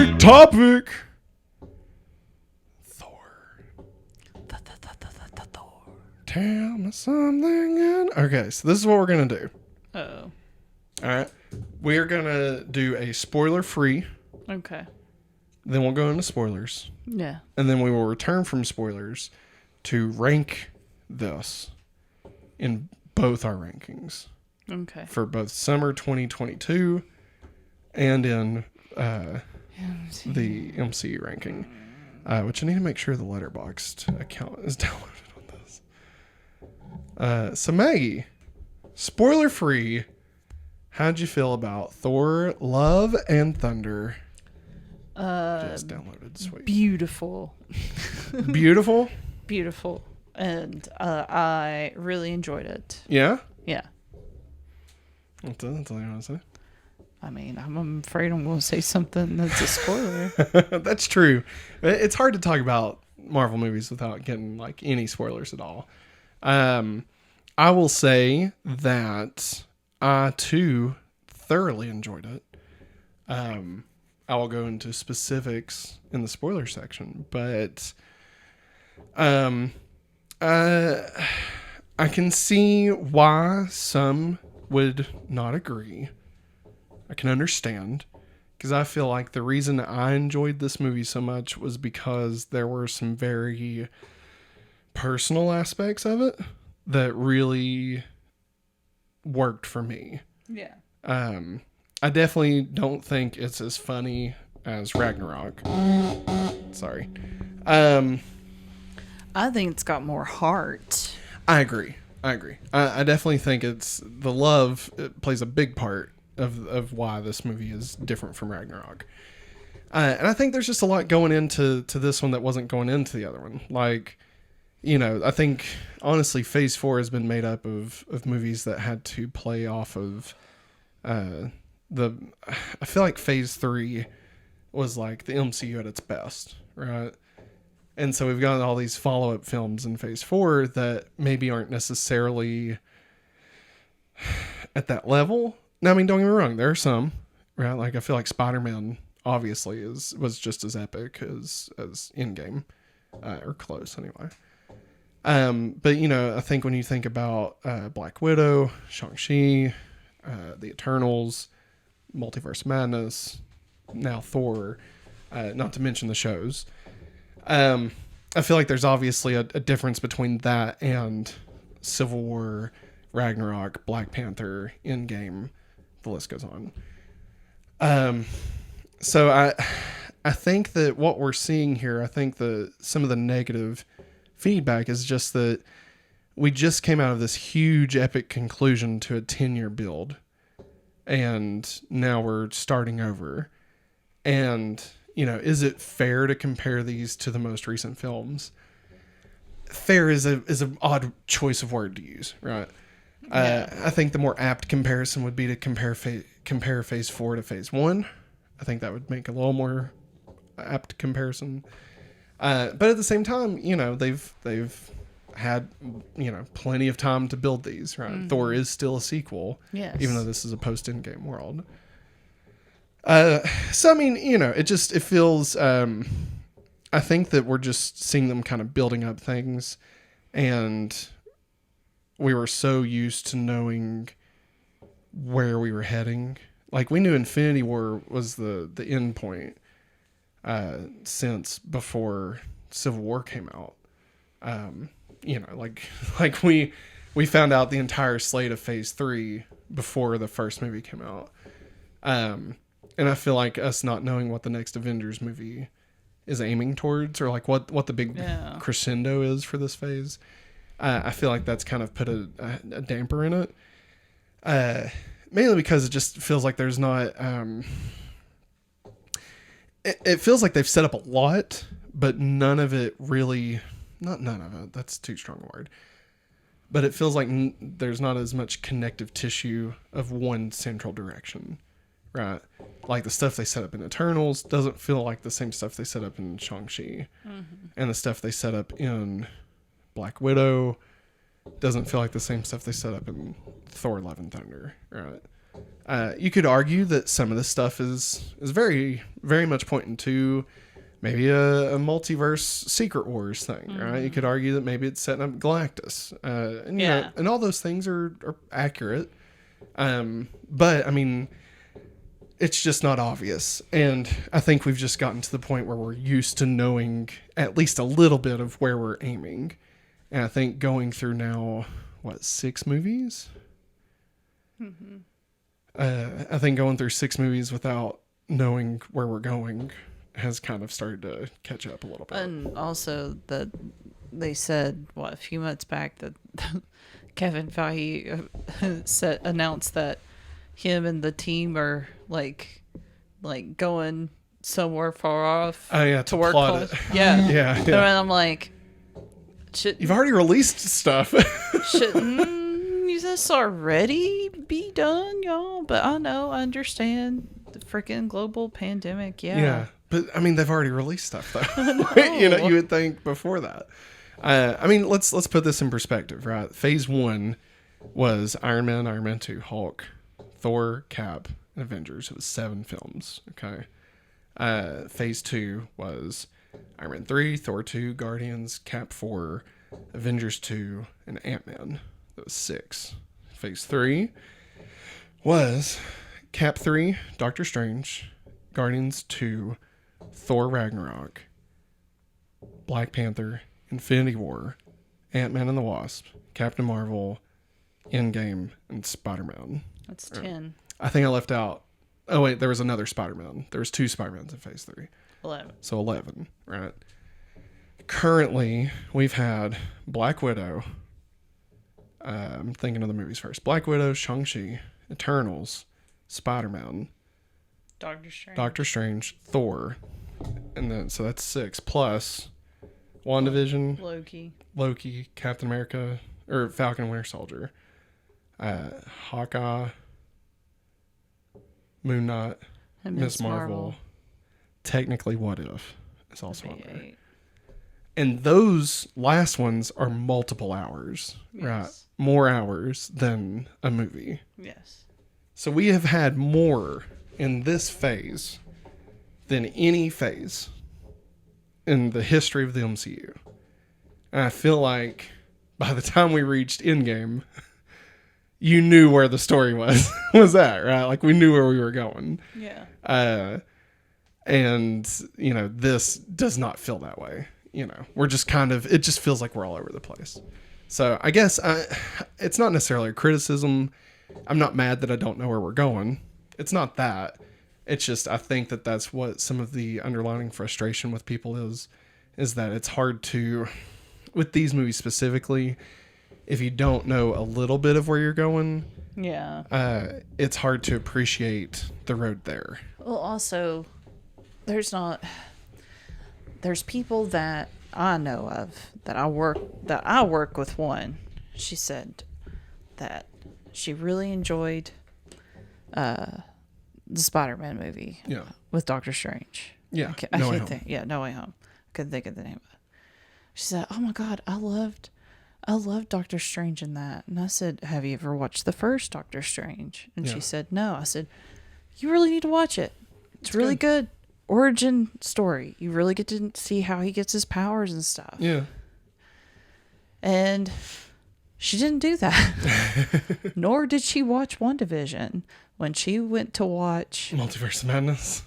big topic. Thor. Thor. Tell me something. Okay, so this is what we're going to do. Oh. All right. We're going to do a spoiler-free. Okay. Then we'll go into spoilers. Yeah. And then we will return from spoilers to rank this in both our rankings. Okay. For both summer 2022 and in the MCU ranking. Which I need to make sure the Letterboxd account is downloaded on this. So Maggie, spoiler free, how'd you feel about Thor Love and Thunder? Just downloaded. Sweet. Beautiful. Beautiful? Beautiful. And I really enjoyed it. Yeah? Yeah. That's all you want to say. I mean, I'm afraid I'm going to say something that's a spoiler. That's true. It's hard to talk about Marvel movies without getting like any spoilers at all. I will say that I too thoroughly enjoyed it. I will go into specifics in the spoiler section, but I can see why some would not agree. I can understand, because I feel like the reason I enjoyed this movie so much was because there were some very personal aspects of it that really worked for me. Yeah. I definitely don't think it's as funny as Ragnarok. Sorry. I think it's got more heart. I agree. I definitely think it's the love. It plays a big part of why this movie is different from Ragnarok. And I think there's just a lot going into this one that wasn't going into the other one. Like, I think honestly, Phase 4 has been made up of movies that had to play off of the. I feel like Phase 3 was like the MCU at its best, right? And so we've got all these follow-up films in Phase 4 that maybe aren't necessarily at that level. Now, I mean, don't get me wrong, there are some, right? Like, I feel like Spider-Man obviously was just as epic as Endgame, or close anyway. But I think when you think about Black Widow, Shang-Chi, the Eternals, Multiverse Madness, now Thor, not to mention the shows, I feel like there's obviously a difference between that and Civil War, Ragnarok, Black Panther, Endgame, the list goes on. So I think that what we're seeing here, I think some of the negative feedback is just that we just came out of this huge epic conclusion to a 10-year build, and now we're starting over. And is it fair to compare these to the most recent films? Fair is an odd choice of word to use, right? Yeah. I think the more apt comparison would be to compare Phase 4 to Phase 1. I think that would make a little more apt comparison. But at the same time, they've had, plenty of time to build these, right? Mm-hmm. Thor is still a sequel, yes, even though this is a post-Endgame world. So I mean, it feels, I think that we're just seeing them kind of building up things, and we were so used to knowing where we were heading. Like, we knew Infinity War was the end point, since before Civil War came out. Like we found out the entire slate of Phase 3 before the first movie came out. And I feel like us not knowing what the next Avengers movie is aiming towards, or like what the big crescendo is for this phase, I feel like that's kind of put a damper in it. Mainly because it just feels like there's not... It feels like they've set up a lot, but none of it really... Not none of it, that's too strong a word. But it feels like there's not as much connective tissue of one central direction. Right. Like the stuff they set up in Eternals doesn't feel like the same stuff they set up in Shang-Chi. Mm-hmm. And the stuff they set up in Black Widow doesn't feel like the same stuff they set up in Thor: Love and Thunder. Right. You could argue that some of this stuff is very, very much pointing to maybe a multiverse Secret Wars thing. Mm-hmm. Right. You could argue that maybe it's setting up Galactus. And all those things are accurate. But I mean, it's just not obvious. And I think we've just gotten to the point where we're used to knowing at least a little bit of where we're aiming. And I think going through now, 6 movies? Mm-hmm. I think going through 6 movies without knowing where we're going has kind of started to catch up a little bit. And also that they said, a few months back that Kevin Feige announced that him and the team are like going somewhere far off. Oh yeah, to work on it. Yeah. And I'm like, you've already released stuff. Shouldn't this already be done, y'all? But I understand the freaking global pandemic. Yeah, but I mean, they've already released stuff though. You would think before that. I mean, let's put this in perspective, right? Phase 1 was Iron Man, Iron Man 2, Hulk, Thor, Cap, and Avengers. It was 7 films. Okay. Phase 2 was Iron Man 3, Thor 2, Guardians, Cap 4, Avengers 2, and Ant-Man. That was 6. Phase 3 was Cap 3, Doctor Strange, Guardians 2, Thor Ragnarok, Black Panther, Infinity War, Ant-Man and the Wasp, Captain Marvel, Endgame, and Spider-Man. That's 10. I think I left out... Oh, wait, there was another Spider-Man. There was 2 Spider-Mans in Phase 3. 11. So 11, right? Currently, we've had Black Widow. I'm thinking of the movies first. Black Widow, Shang-Chi, Eternals, Spider-Man, Doctor Strange. Doctor Strange, Thor. And then, so that's 6. Plus, WandaVision, Loki, Captain America, or Falcon and Winter Soldier, Hawkeye, Moon Knight, and Miss Marvel. Technically, What If is also on there. And those last ones are multiple hours, right? More hours than a movie. Yes. So we have had more in this phase than any phase in the history of the MCU. And I feel like by the time we reached Endgame, you knew where the story was at, right? Like we knew where we were going. Yeah. And, you know, this does not feel that way. You know, we're just kind of, it just feels like we're all over the place. So I guess it's not necessarily a criticism. I'm not mad that I don't know where we're going. It's not that. It's just, I think that that's what some of the underlying frustration with people is that it's hard to, with these movies specifically, if you don't know a little bit of where you're going, it's hard to appreciate the road there. Well, also, there's people that I know of that I work with. One, she said that she really enjoyed the Spider-Man movie with Doctor Strange. Yeah, No Way Home. I couldn't think of the name of it. She said, "Oh my God, I loved Doctor Strange in that." And I said, "Have you ever watched the first Doctor Strange?" And she said, "No." I said, "You really need to watch it. It's really good. Origin story. You really get to see how he gets his powers and stuff." Yeah. And she didn't do that. Nor did she watch WandaVision when she went to watch Multiverse of Madness.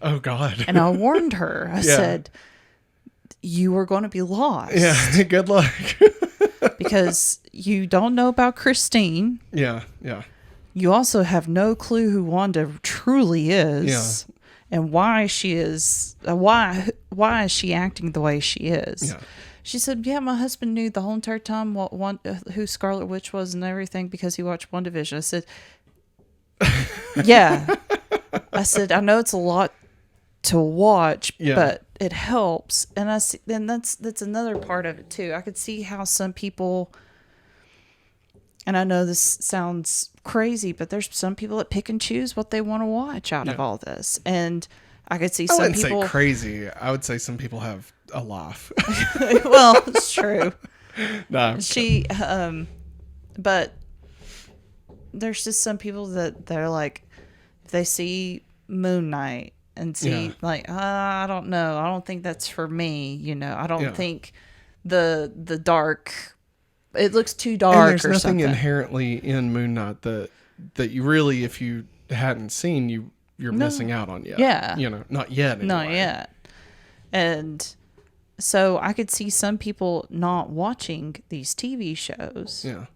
Oh God. And I warned her. I said, "You are going to be lost." Yeah. Good luck. Because you don't know about Christine. Yeah. Yeah. You also have no clue who Wanda truly is. Yeah. And why she is, why is she acting the way she is? Yeah. She said, "Yeah, my husband knew the whole entire time who Scarlet Witch was and everything because he watched WandaVision." I said, "Yeah." I said, "I know it's a lot to watch, but it helps." And then that's another part of it too. I could see how some people, and I know this sounds crazy, but there's some people that pick and choose what they want to watch out of all this. And I could see some people. I wouldn't say crazy. I would say some people have a laugh. Well, it's true. No, but there's just some people that they're like, if they see Moon Knight and see I don't know. I don't think that's for me. You know, I don't think the dark. It looks too dark. And there's nothing inherently in Moon Knight that you really, if you hadn't seen, you're missing out on yet. Yeah. You know, not yet. Anyway. Not yet. And so I could see some people not watching these TV shows. Yeah.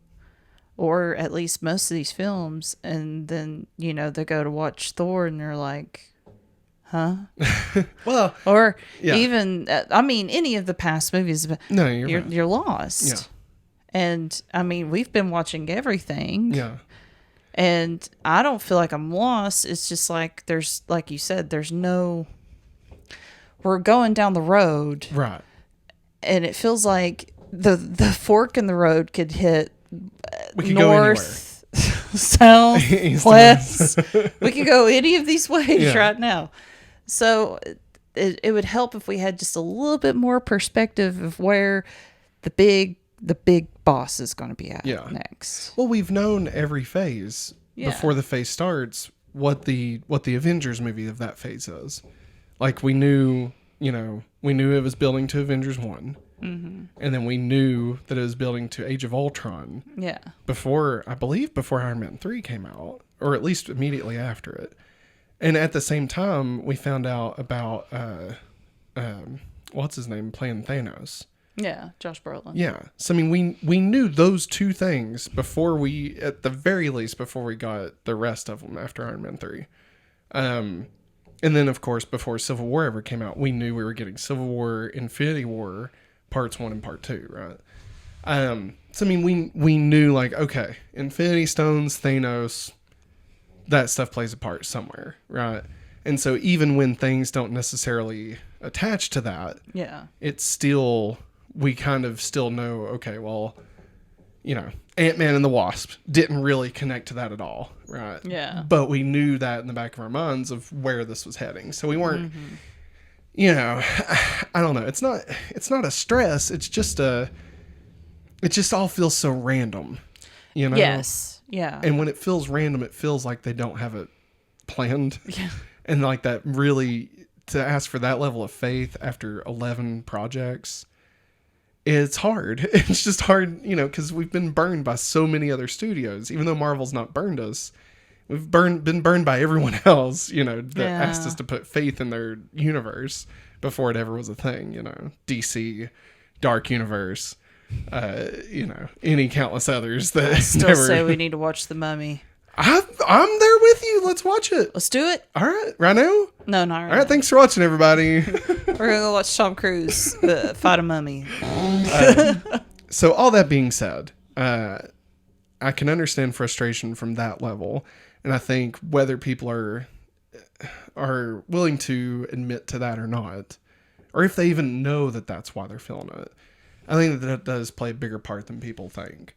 Or at least most of these films, and then they go to watch Thor and they're like, "Huh?" Well, or even any of the past movies. No, you're lost. Yeah. And we've been watching everything. Yeah. And I don't feel like I'm lost. It's just like there's, like you said, we're going down the road. Right. And it feels like the fork in the road could hit north, south, west. We could go any of these ways right now. So it would help if we had just a little bit more perspective of where the big boss is going to be at next. Well, we've known every phase before the phase starts what the Avengers movie of that phase is. Like we knew it was building to Avengers 1. Mm-hmm. And then we knew that it was building to Age of Ultron. Yeah. Before Iron Man 3 came out, or at least immediately after it. And at the same time, we found out about what's his name playing Thanos. Yeah, Josh Brolin. Yeah. So, we knew those two things at the very least, before we got the rest of them after Iron Man 3. And then, of course, before Civil War ever came out, we knew we were getting Civil War, Infinity War, Parts 1 and Part 2, right? So, we knew, like, okay, Infinity Stones, Thanos, that stuff plays a part somewhere, right? And so even when things don't necessarily attached to that, Yeah. it's still, we kind of still know, okay, well, you know, Ant-Man and the Wasp didn't really connect to that at all, right? Yeah. But we knew that in the back of our minds of where this was heading. So we weren't, you know, I don't know. It's not a stress. It's just it just all feels so random, you know? Yes. Yeah. And when it feels random, it feels like they don't have it planned. Yeah. And like that really, to ask for that level of faith after 11 projects, it's hard. It's just hard, you know, because we've been burned by so many other studios. Even though Marvel's not burned us, we've been burned by everyone else, you know, that asked us to put faith in their universe before it ever was a thing, you know. DC, Dark Universe, you know, any countless others that Still never... say we need to watch The Mummy. I'm there with you. Let's watch it. Let's do it. All right. Right now? No, not right All right. Thanks for watching, everybody. We're going to go watch Tom Cruise fight a mummy. So all that being said, I can understand frustration from that level. And I think whether people are willing to admit to that or not, or if they even know that that's why they're feeling it, I think that does play a bigger part than people think.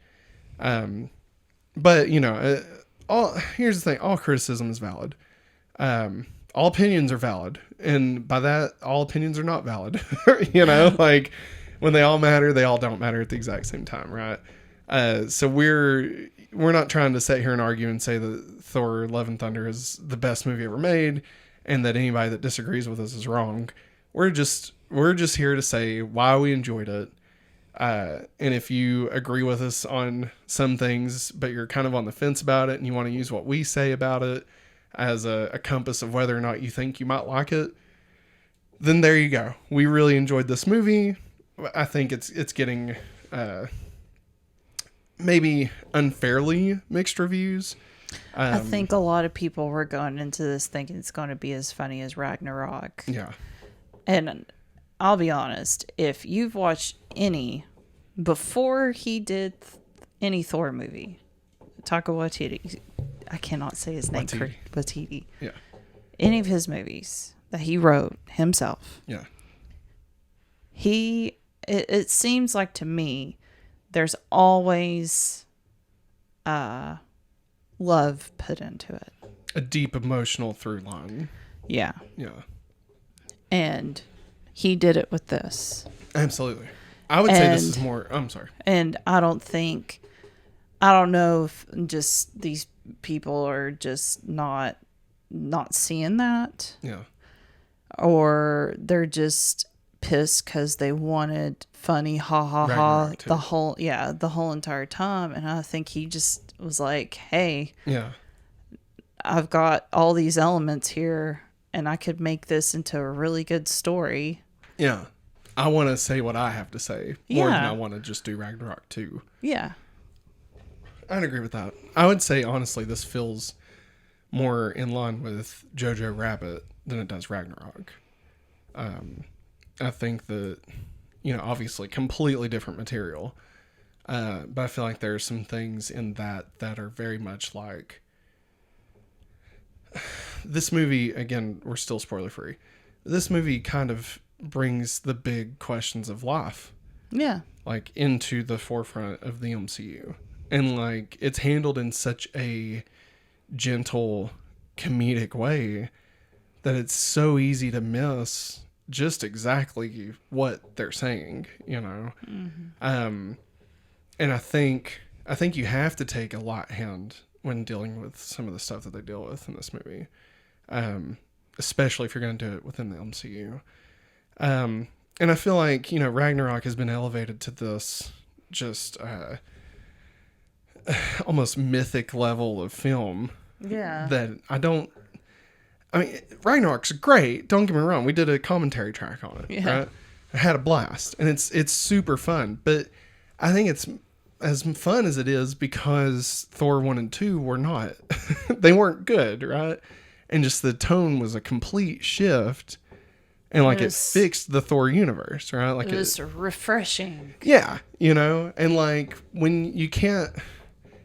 But, you know, here's the thing. All criticism is valid. All opinions are valid. And by that, all opinions are not valid. You know, like when they all matter, they all don't matter at the exact same time, right? So we're not trying to sit here and argue and say that Thor: Love and Thunder is the best movie ever made and that anybody that disagrees with us is wrong. We're just here to say why we enjoyed it. And if you agree with us on some things, but you're kind of on the fence about it and you want to use what we say about it as a compass of whether or not you think you might like it, then there you go. We really enjoyed this movie. I think it's getting maybe unfairly mixed reviews. I think a lot of people were going into this thinking it's going to be as funny as Ragnarok. Yeah. And I'll be honest, if you've watched any before he did any Thor movie, Taika Waititi, I cannot say his name correctly. Waititi. Yeah. Any of his movies that he wrote himself. Yeah. It seems like to me there's always love put into it. A deep emotional through line. Yeah. Yeah. And he did it with this. Absolutely. I would say this is more... I'm sorry. And I don't know if just these people are just not seeing that. Yeah. Or they're just pissed because they wanted funny ha ha ha the whole entire time. And I think he just was like, hey, yeah, I've got all these elements here and I could make this into a really good story. Yeah. I want to say what I have to say more than I want to just do Ragnarok 2. Yeah. I'd agree with that. I would say, honestly, this feels more in line with Jojo Rabbit than it does Ragnarok. I think that, obviously completely different material. But I feel like there are some things in that are very much like this movie. Again, we're still spoiler free. This movie kind of brings the big questions of life, like into the forefront of the MCU, and like it's handled in such a gentle, comedic way that it's so easy to miss just exactly what they're saying, Mm-hmm. And I think you have to take a light hand when dealing with some of the stuff that they deal with in this movie, especially if you're going to do it within the MCU. And I feel like, Ragnarok has been elevated to this just almost mythic level of film. Yeah. That Ragnarok's great. Don't get me wrong. We did a commentary track on it. Yeah. Right? I had a blast. And it's super fun. But I think it's as fun as it is because Thor 1 and 2 were not. They weren't good, right? And just the tone was a complete shift. And it fixed the Thor universe, right? Like it was refreshing. Yeah, and when you can't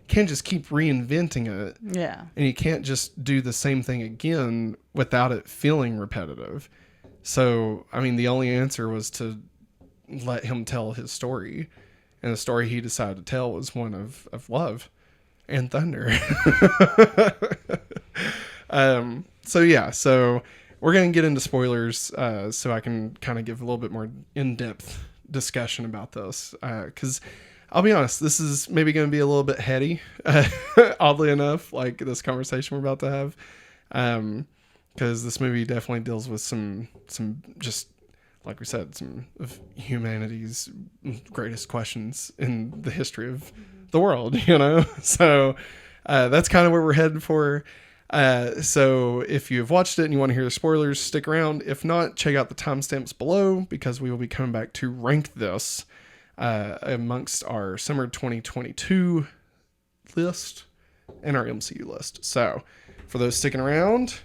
just keep reinventing it. Yeah. And you can't just do the same thing again without it feeling repetitive. So, I mean, the only answer was to let him tell hhis story. And the story he decided to tell was one of love and thunder. So we're going to get into spoilers so I can kind of give a little bit more in-depth discussion about this. Because I'll be honest, this is maybe going to be a little bit heady, oddly enough, like this conversation we're about to have. Because this movie definitely deals with some just, like we said, some of humanity's greatest questions in the history of the world, you know? So that's kind of where we're headed for. So if you've watched it and you want to hear the spoilers, stick around. If not, check out the timestamps below because we will be coming back to rank this amongst our summer 2022 list and our MCU list. So for those sticking around,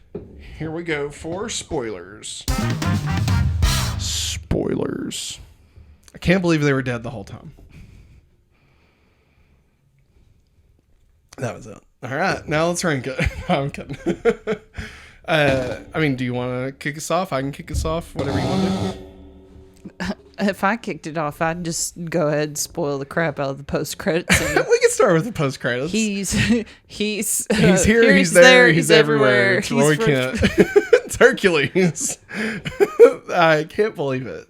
here we go for spoilers. Spoilers. I can't believe they were dead the whole time. That was it. All right, now let's rank it. No, I'm kidding. I mean, do you want to kick us off? I can kick us off, whatever you want to do. If I kicked it off, I'd just go ahead and spoil the crap out of the post-credits. We can start with the post-credits. He's here, he's there, he's everywhere. It's Roy Kent. It's Hercules. I can't believe it.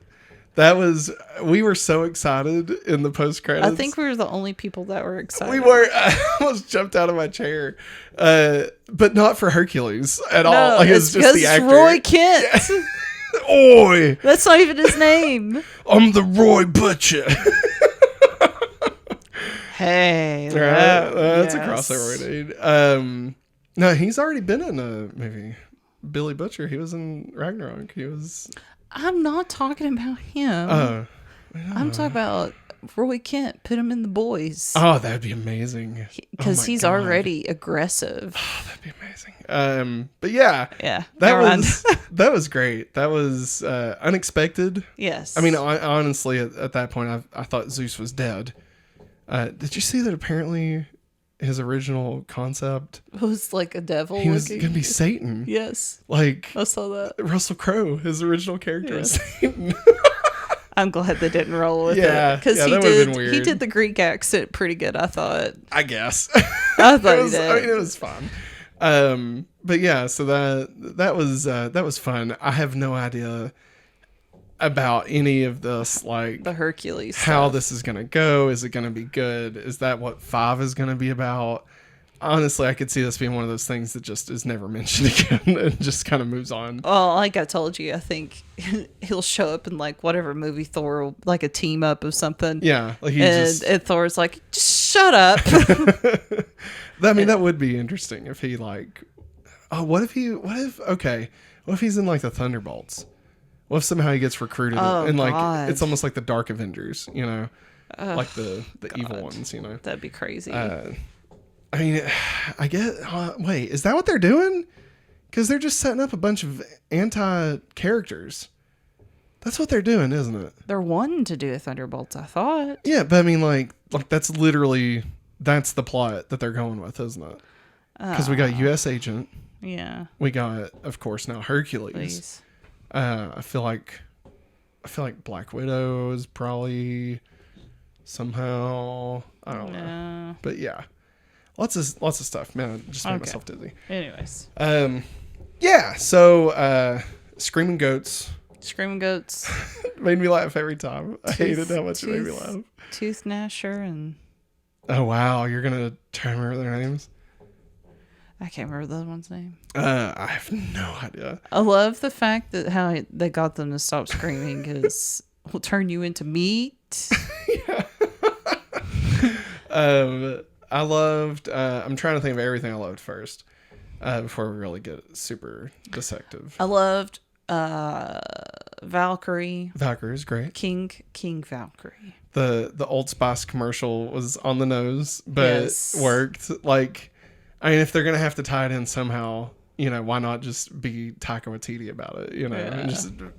We were so excited in the post-credits. I think we were the only people that were excited. We were. I almost jumped out of my chair. But not for Hercules at all. Like, it's just the actor. Roy Kent. Yeah. Oi! That's not even his name. I'm the Roy Butcher. Hey. That's a crossover, dude. No, he's already been in a movie. Billy Butcher. He was in Ragnarok. I'm not talking about him. I'm talking about Roy Kent. Put him in The Boys. Oh, that'd be amazing. Because he's already aggressive. Oh, that'd be amazing. But yeah. Yeah. That was great. That was unexpected. Yes. I mean, honestly, at that point, I thought Zeus was dead. Did you see that apparently his original concept was like a devil? He was going to be Satan. Yes. Like, I saw that. Russell Crowe, his original character was Satan. I'm glad they didn't roll with it. Because he did the Greek accent pretty good, I thought. I guess. I thought he did. I mean, it was fun. But yeah, so that was fun. I have no idea about any of this, like the Hercules how stuff. This is gonna go. Is it gonna be good? Is that what 5 is gonna be about? Honestly, I could see this being one of those things that just is never mentioned again and just kind of moves on. Well, like I told you, I think he'll show up in like whatever movie Thor, like a team up of something. Yeah, like and Thor's like, just shut up. I mean, that would be interesting if he like, what if he's in like the Thunderbolts? What if somehow he gets recruited and like God. It's almost like the Dark Avengers, you know, like the evil ones, you know? That'd be crazy. I mean, I get. Wait, is that what they're doing? Because they're just setting up a bunch of anti-characters. That's what they're doing, isn't it? They're wanting to do a Thunderbolts, I thought. Yeah, but I mean, like that's the plot that they're going with, isn't it? Because we got U.S. Agent. Yeah. We got, of course, now Hercules. Please. I feel like Black Widow is probably somehow, I don't know, but yeah, lots of stuff, man. I just made myself dizzy. Anyways, yeah. So, Screaming Goats made me laugh every time. I hated how much it made me laugh. Tooth Gnasher and oh wow, you're gonna try to remember their names? I can't remember the other one's name. I have no idea. I love the fact that how they got them to stop screaming because we'll turn you into meat. Yeah. I loved. I'm trying to think of everything I loved first before we really get super dissective. I loved Valkyrie. Valkyrie's great. King Valkyrie. The Old Spice commercial was on the nose, but worked. Like, I mean, if they're gonna have to tie it in somehow, you know, why not just be Taika Waititi about it? You know, and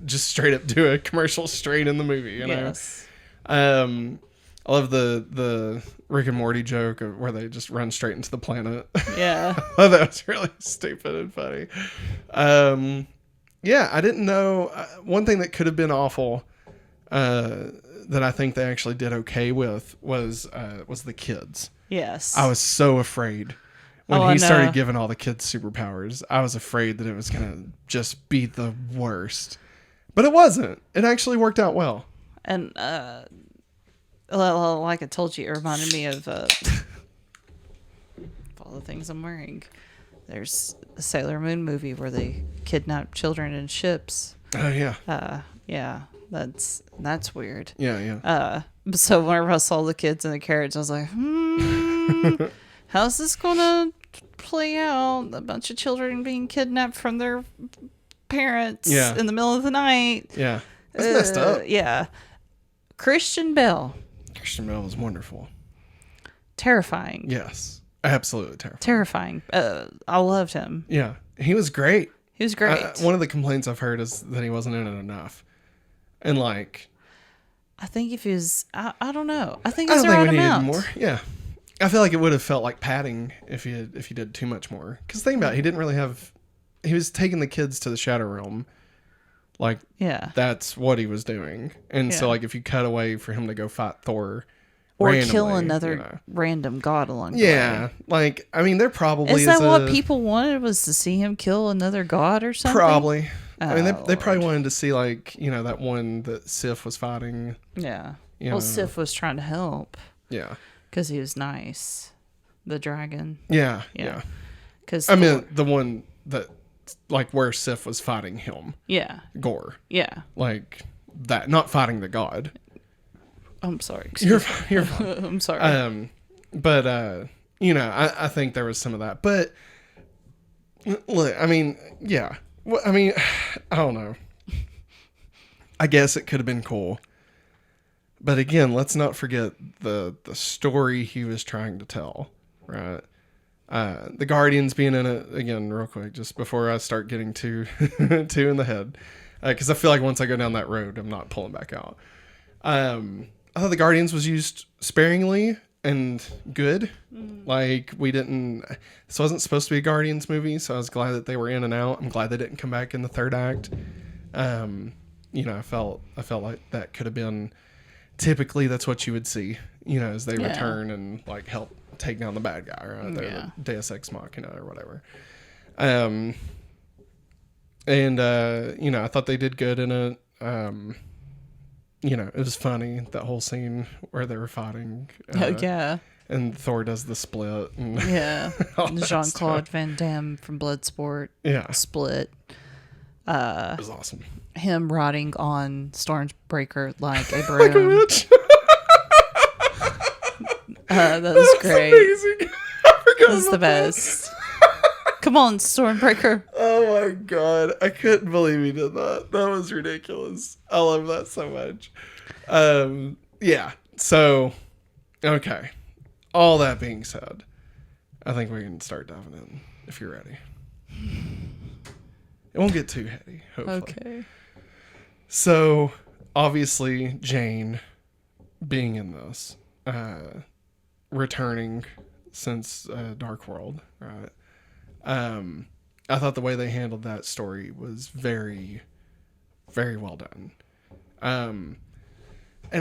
just straight up do a commercial straight in the movie. You know. I love the Rick and Morty joke of where they just run straight into the planet. Yeah. That was really stupid and funny. Yeah, I didn't know. One thing that could have been awful that I think they actually did okay with was the kids. Yes. I was so afraid when I he started know. giving all the kids superpowers. I was afraid that it was going to just be the worst. But it wasn't. It actually worked out well. And like I told you, it reminded me of all the things I'm wearing. There's a Sailor Moon movie where they kidnap children in ships. Oh, yeah. Yeah, that's weird. Yeah. So whenever I saw the kids in the carriage, I was like, how's this gonna play out? A bunch of children being kidnapped from their parents in the middle of the night. Yeah. That's messed up. Yeah. Christian Bale. Christian Bale was wonderful. Terrifying. Yes. Absolutely terrifying. Terrifying. I loved him. Yeah. He was great. He was great. One of the complaints I've heard is that he wasn't in it enough. And like, I think if he was, I don't know. I think I he's don't the think right we needed amount. more. Yeah. I feel like it would have felt like padding if he did too much more. Because think about it, he didn't really have, he was taking the kids to the Shadow Realm. Like, Yeah. that's what he was doing. And so Yeah. like if you cut away for him to go fight Thor Or randomly, kill another random god along the yeah. way. Like, I mean, there probably Is that what people wanted, was to see him kill another god or something? Probably. I mean, they probably Lord. wanted to see, like, that one that Sif was fighting. Yeah. You Well, know. Sif was trying to help Yeah. because he was nice. The dragon. Yeah. Yeah. Yeah. Because I mean, the one that, like, where Sif was fighting him. Yeah. Gorr. Yeah. Like, that. Not fighting the god. I'm sorry. You're fine. I'm sorry. But, I think there was some of that. But, look, I mean, yeah. Well, I mean, I don't know. I guess it could have been cool. But again, let's not forget the story he was trying to tell, right? The Guardians being in it, again, real quick, just before I start getting too in the head. Because I feel like once I go down that road, I'm not pulling back out. I thought the Guardians was used sparingly and good. Like, this wasn't supposed to be a Guardians movie, so I was glad that they were in and out. I'm glad they didn't come back in the third act. I felt like that could have been, typically that's what you would see, as they return and like help take down the bad guy, right? They're the Deus Ex Machina or whatever. I thought they did good in it. It was funny, that whole scene where they were fighting. Yeah. And Thor does the split. And Yeah. all that Jean-Claude stuff. Van Damme from Bloodsport. Yeah. Split. It was awesome. Him riding on Stormbreaker like a Like a broom. witch. That was great. Amazing. I forgot That's the about that. best. Come on, Stormbreaker. Oh my god. I couldn't believe he did that. That was ridiculous. I love that so much. Yeah. So, okay. All that being said, I think we can start diving in if you're ready. It won't get too heady, hopefully. Okay. So, obviously, Jane being in this, returning since Dark World, right? I thought the way they handled that story was very, very well done. And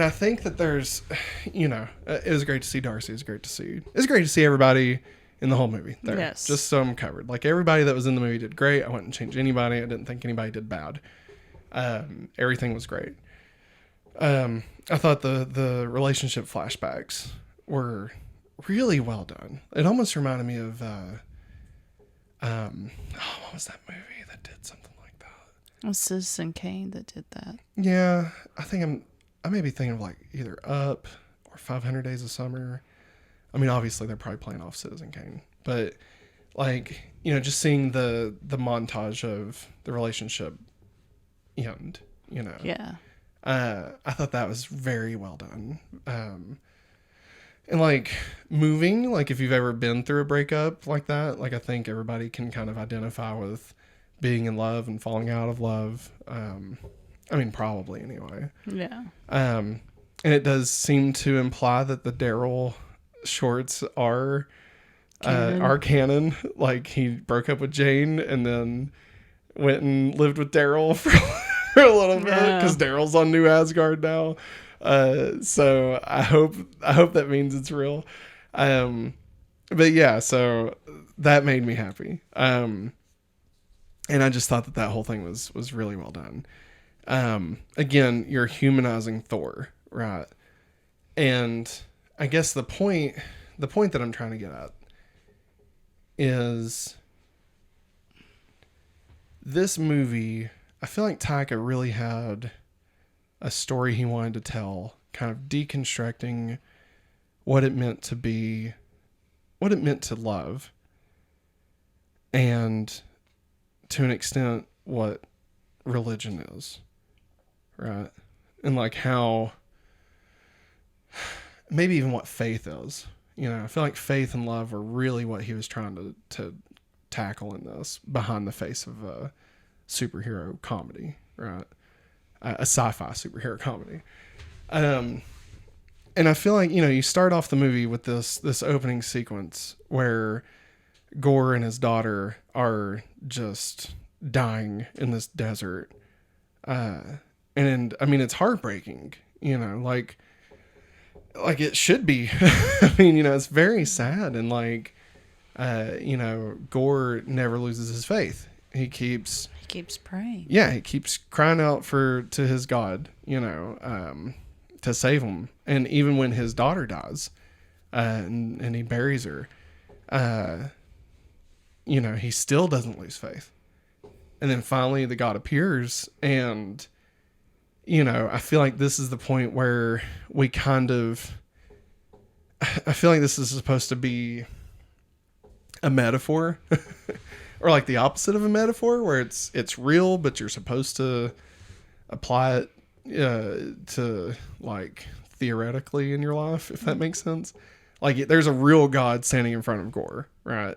I think that there's, it was great to see Darcy. It was great to see everybody in the whole movie there. Yes. Just so I'm covered. Like, everybody that was in the movie did great. I wouldn't change anybody. I didn't think anybody did bad. Everything was great. I thought the relationship flashbacks were really well done. It almost reminded me of, what was that movie that did something like that? It was Citizen Kane that did that. Yeah, I may be thinking of like either Up or 500 Days of Summer. I mean, obviously they're probably playing off Citizen Kane, but like, just seeing the montage of the relationship end, Yeah. I thought that was very well done. And like moving, like if you've ever been through a breakup like that, like I think everybody can kind of identify with being in love and falling out of love. I mean, probably anyway. Yeah. And it does seem to imply that the Daryl shorts are canon. Like he broke up with Jane and then went and lived with Daryl for a little bit because Daryl's on New Asgard now. So I hope that means it's real. But yeah, so that made me happy. And I just thought that whole thing was really well done. Again, you're humanizing Thor, right? And I guess the point that I'm trying to get at is this movie, I feel like Taika really had a story he wanted to tell, kind of deconstructing what it meant to be, what it meant to love, and to an extent, what religion is, right? And like how, maybe even what faith is. You know, I feel like faith and love are really what he was trying to tackle in this, behind the face of a superhero comedy, right? A sci-fi superhero comedy. And I feel like, you know, you start off the movie with this opening sequence where Gorr and his daughter are just dying in this desert. And I mean, it's heartbreaking, you know, like it should be. I mean, you know, it's very sad. And like, you know, Gorr never loses his faith. He keeps praying. Yeah. He keeps crying out to his God, you know, to save him. And even when his daughter dies, and he buries her, you know, he still doesn't lose faith. And then finally the God appears, and, you know, I feel like this is the point where we I feel like this is supposed to be a metaphor or like the opposite of a metaphor, where it's real, but you're supposed to apply it to like theoretically in your life, if that makes sense. Like there's a real God standing in front of Gorr, right?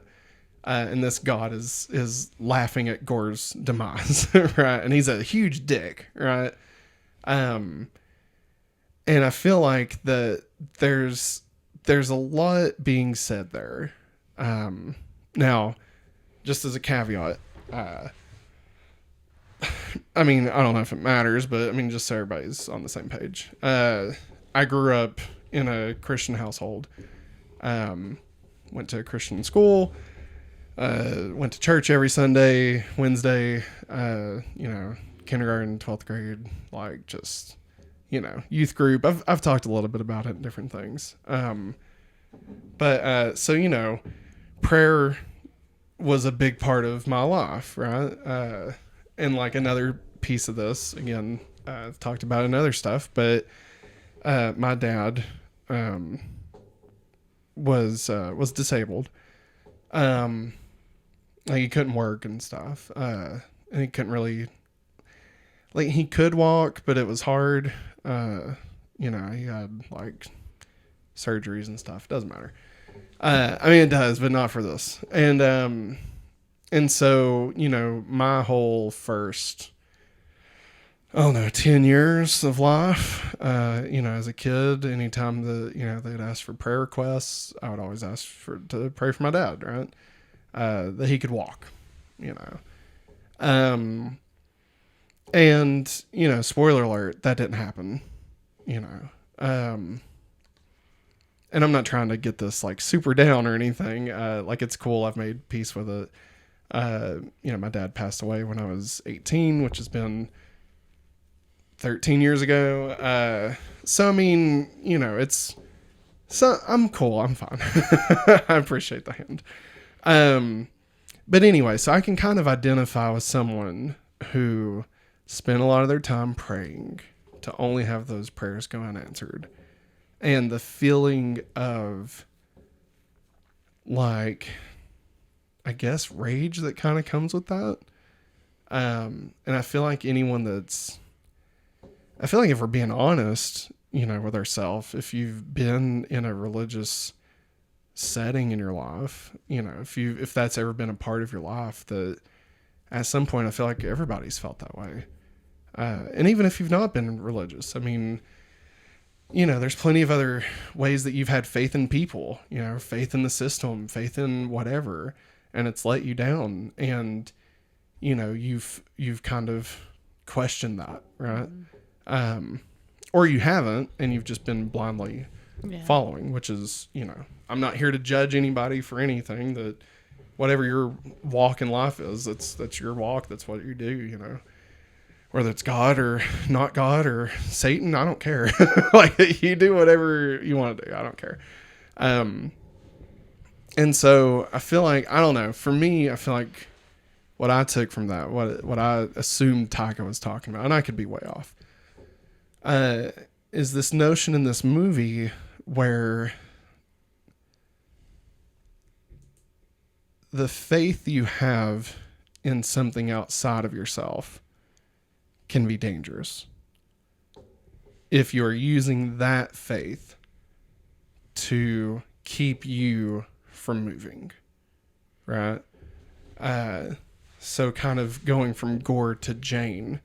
And this God is laughing at Gorr's demise, right? And he's a huge dick, right? And I feel like that there's a lot being said there. Now, just as a caveat, I mean, I don't know if it matters, but I mean, just so everybody's on the same page. I grew up in a Christian household. Went to a Christian school. Went to church every Sunday, Wednesday, you know, kindergarten, 12th grade, like just, you know, youth group. I've talked a little bit about it in different things. But so, you know, prayer was a big part of my life, right? And like another piece of this, again, I've talked about it in other stuff, but my dad was disabled. Like he couldn't work and stuff. And he couldn't really, like he could walk, but it was hard. You know, he had like surgeries and stuff. Doesn't matter. I mean, it does, but not for this. And so, you know, my whole first, 10 years of life, you know, as a kid, anytime they'd ask for prayer requests, I would always ask to pray for my dad, right? That he could walk, you know. And, you know, spoiler alert, that didn't happen, you know. And I'm not trying to get this like super down or anything. Like it's cool. I've made peace with it. You know, my dad passed away when I was 18, which has been 13 years ago. So, I mean, you know, I'm cool. I'm fine. I appreciate the hand. But anyway, so I can kind of identify with someone who spent a lot of their time praying to only have those prayers go unanswered. And the feeling of like, I guess, rage that kind of comes with that. And I feel like I feel like if we're being honest, you know, with ourselves, if you've been in a religious setting in your life, you know, if that's ever been a part of your life, that at some point I feel like everybody's felt that way. And even if you've not been religious, I mean, you know, there's plenty of other ways that you've had faith in people, you know, faith in the system, faith in whatever, and it's let you down. And, you've kind of questioned that, right? Or you haven't, and you've just been blindly following, which is, I'm not here to judge anybody for anything. That whatever your walk in life is, that's your walk. That's what you do, whether it's God or not God or Satan, I don't care. Like, you do whatever you want to do. I don't care. And so I feel like, I don't know, for me, I feel like what I took from that, what I assumed Taika was talking about, and I could be way off, is this notion in this movie where the faith you have in something outside of yourself can be dangerous if you're using that faith to keep you from moving, right? So kind of going from Gorr to Jane,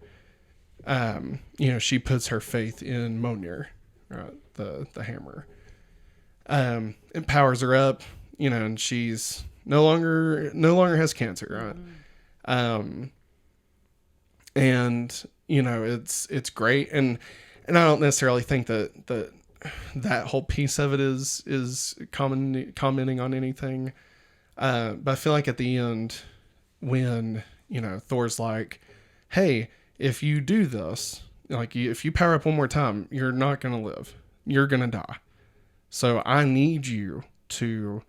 she puts her faith in Mjolnir, right? The hammer. It powers her up, and she's no longer has cancer, right? And it's great, and I don't necessarily think that whole piece of it is commenting on anything, but I feel like at the end, when Thor's like, hey, if you do this, like, if you power up one more time, you're not gonna live, you're gonna die, so I need you to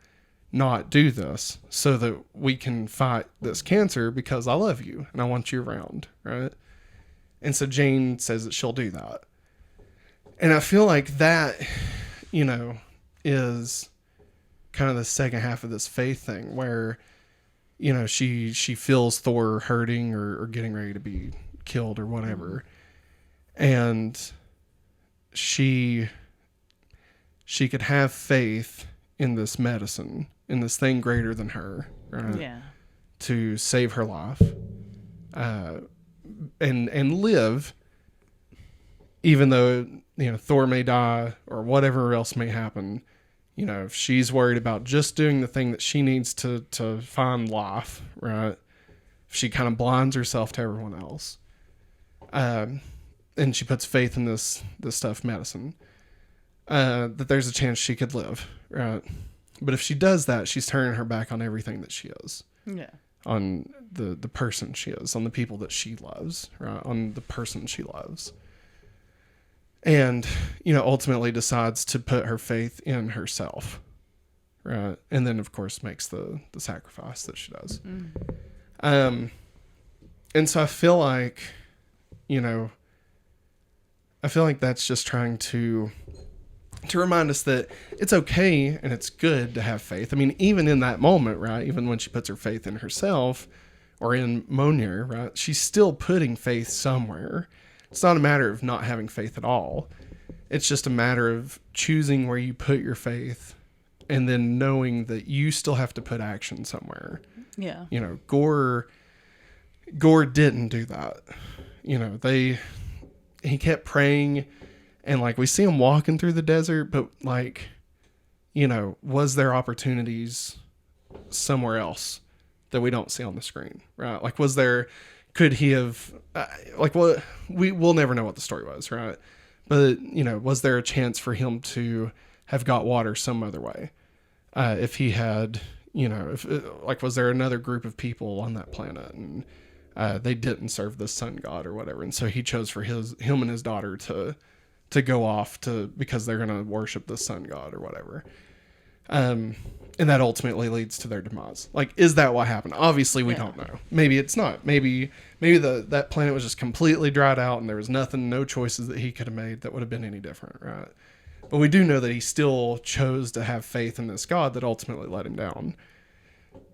not do this so that we can fight this cancer, because I love you and I want you around, right? And so Jane says that she'll do that. And I feel like that, is kind of the second half of this faith thing where, she feels Thor hurting or getting ready to be killed or whatever. And she could have faith in this medicine, in this thing greater than her, right? Yeah. To save her life, and live, even though, Thor may die or whatever else may happen. If she's worried about just doing the thing that she needs to find life, right? If she kind of blinds herself to everyone else, and she puts faith in this stuff, medicine, that there's a chance she could live, right? But if she does that, she's turning her back on everything that she is. Yeah. On the person she is, on the people that she loves, right? On the person she loves. And, ultimately decides to put her faith in herself, right? And then, of course, makes the sacrifice that she does. And so I feel like, that's just trying to remind us that it's okay and it's good to have faith. I mean, even in that moment, right? Even when she puts her faith in herself or in Mjolnir, right? She's still putting faith somewhere. It's not a matter of not having faith at all. It's just a matter of choosing where you put your faith and then knowing that you still have to put action somewhere. Yeah. Gorr didn't do that. He kept praying, and like we see him walking through the desert, but like, was there opportunities somewhere else that we don't see on the screen, right? Like, could he have, we'll never know what the story was, right? But, was there a chance for him to have got water some other way? If he had, was there another group of people on that planet and they didn't serve the sun god or whatever, and so he chose for him and his daughter to go off because they're going to worship the sun god or whatever. And that ultimately leads to their demise. Like, is that what happened? Obviously, we don't know. Maybe it's not. Maybe that planet was just completely dried out and there was no choices that he could have made that would have been any different, right? But we do know that he still chose to have faith in this God that ultimately let him down.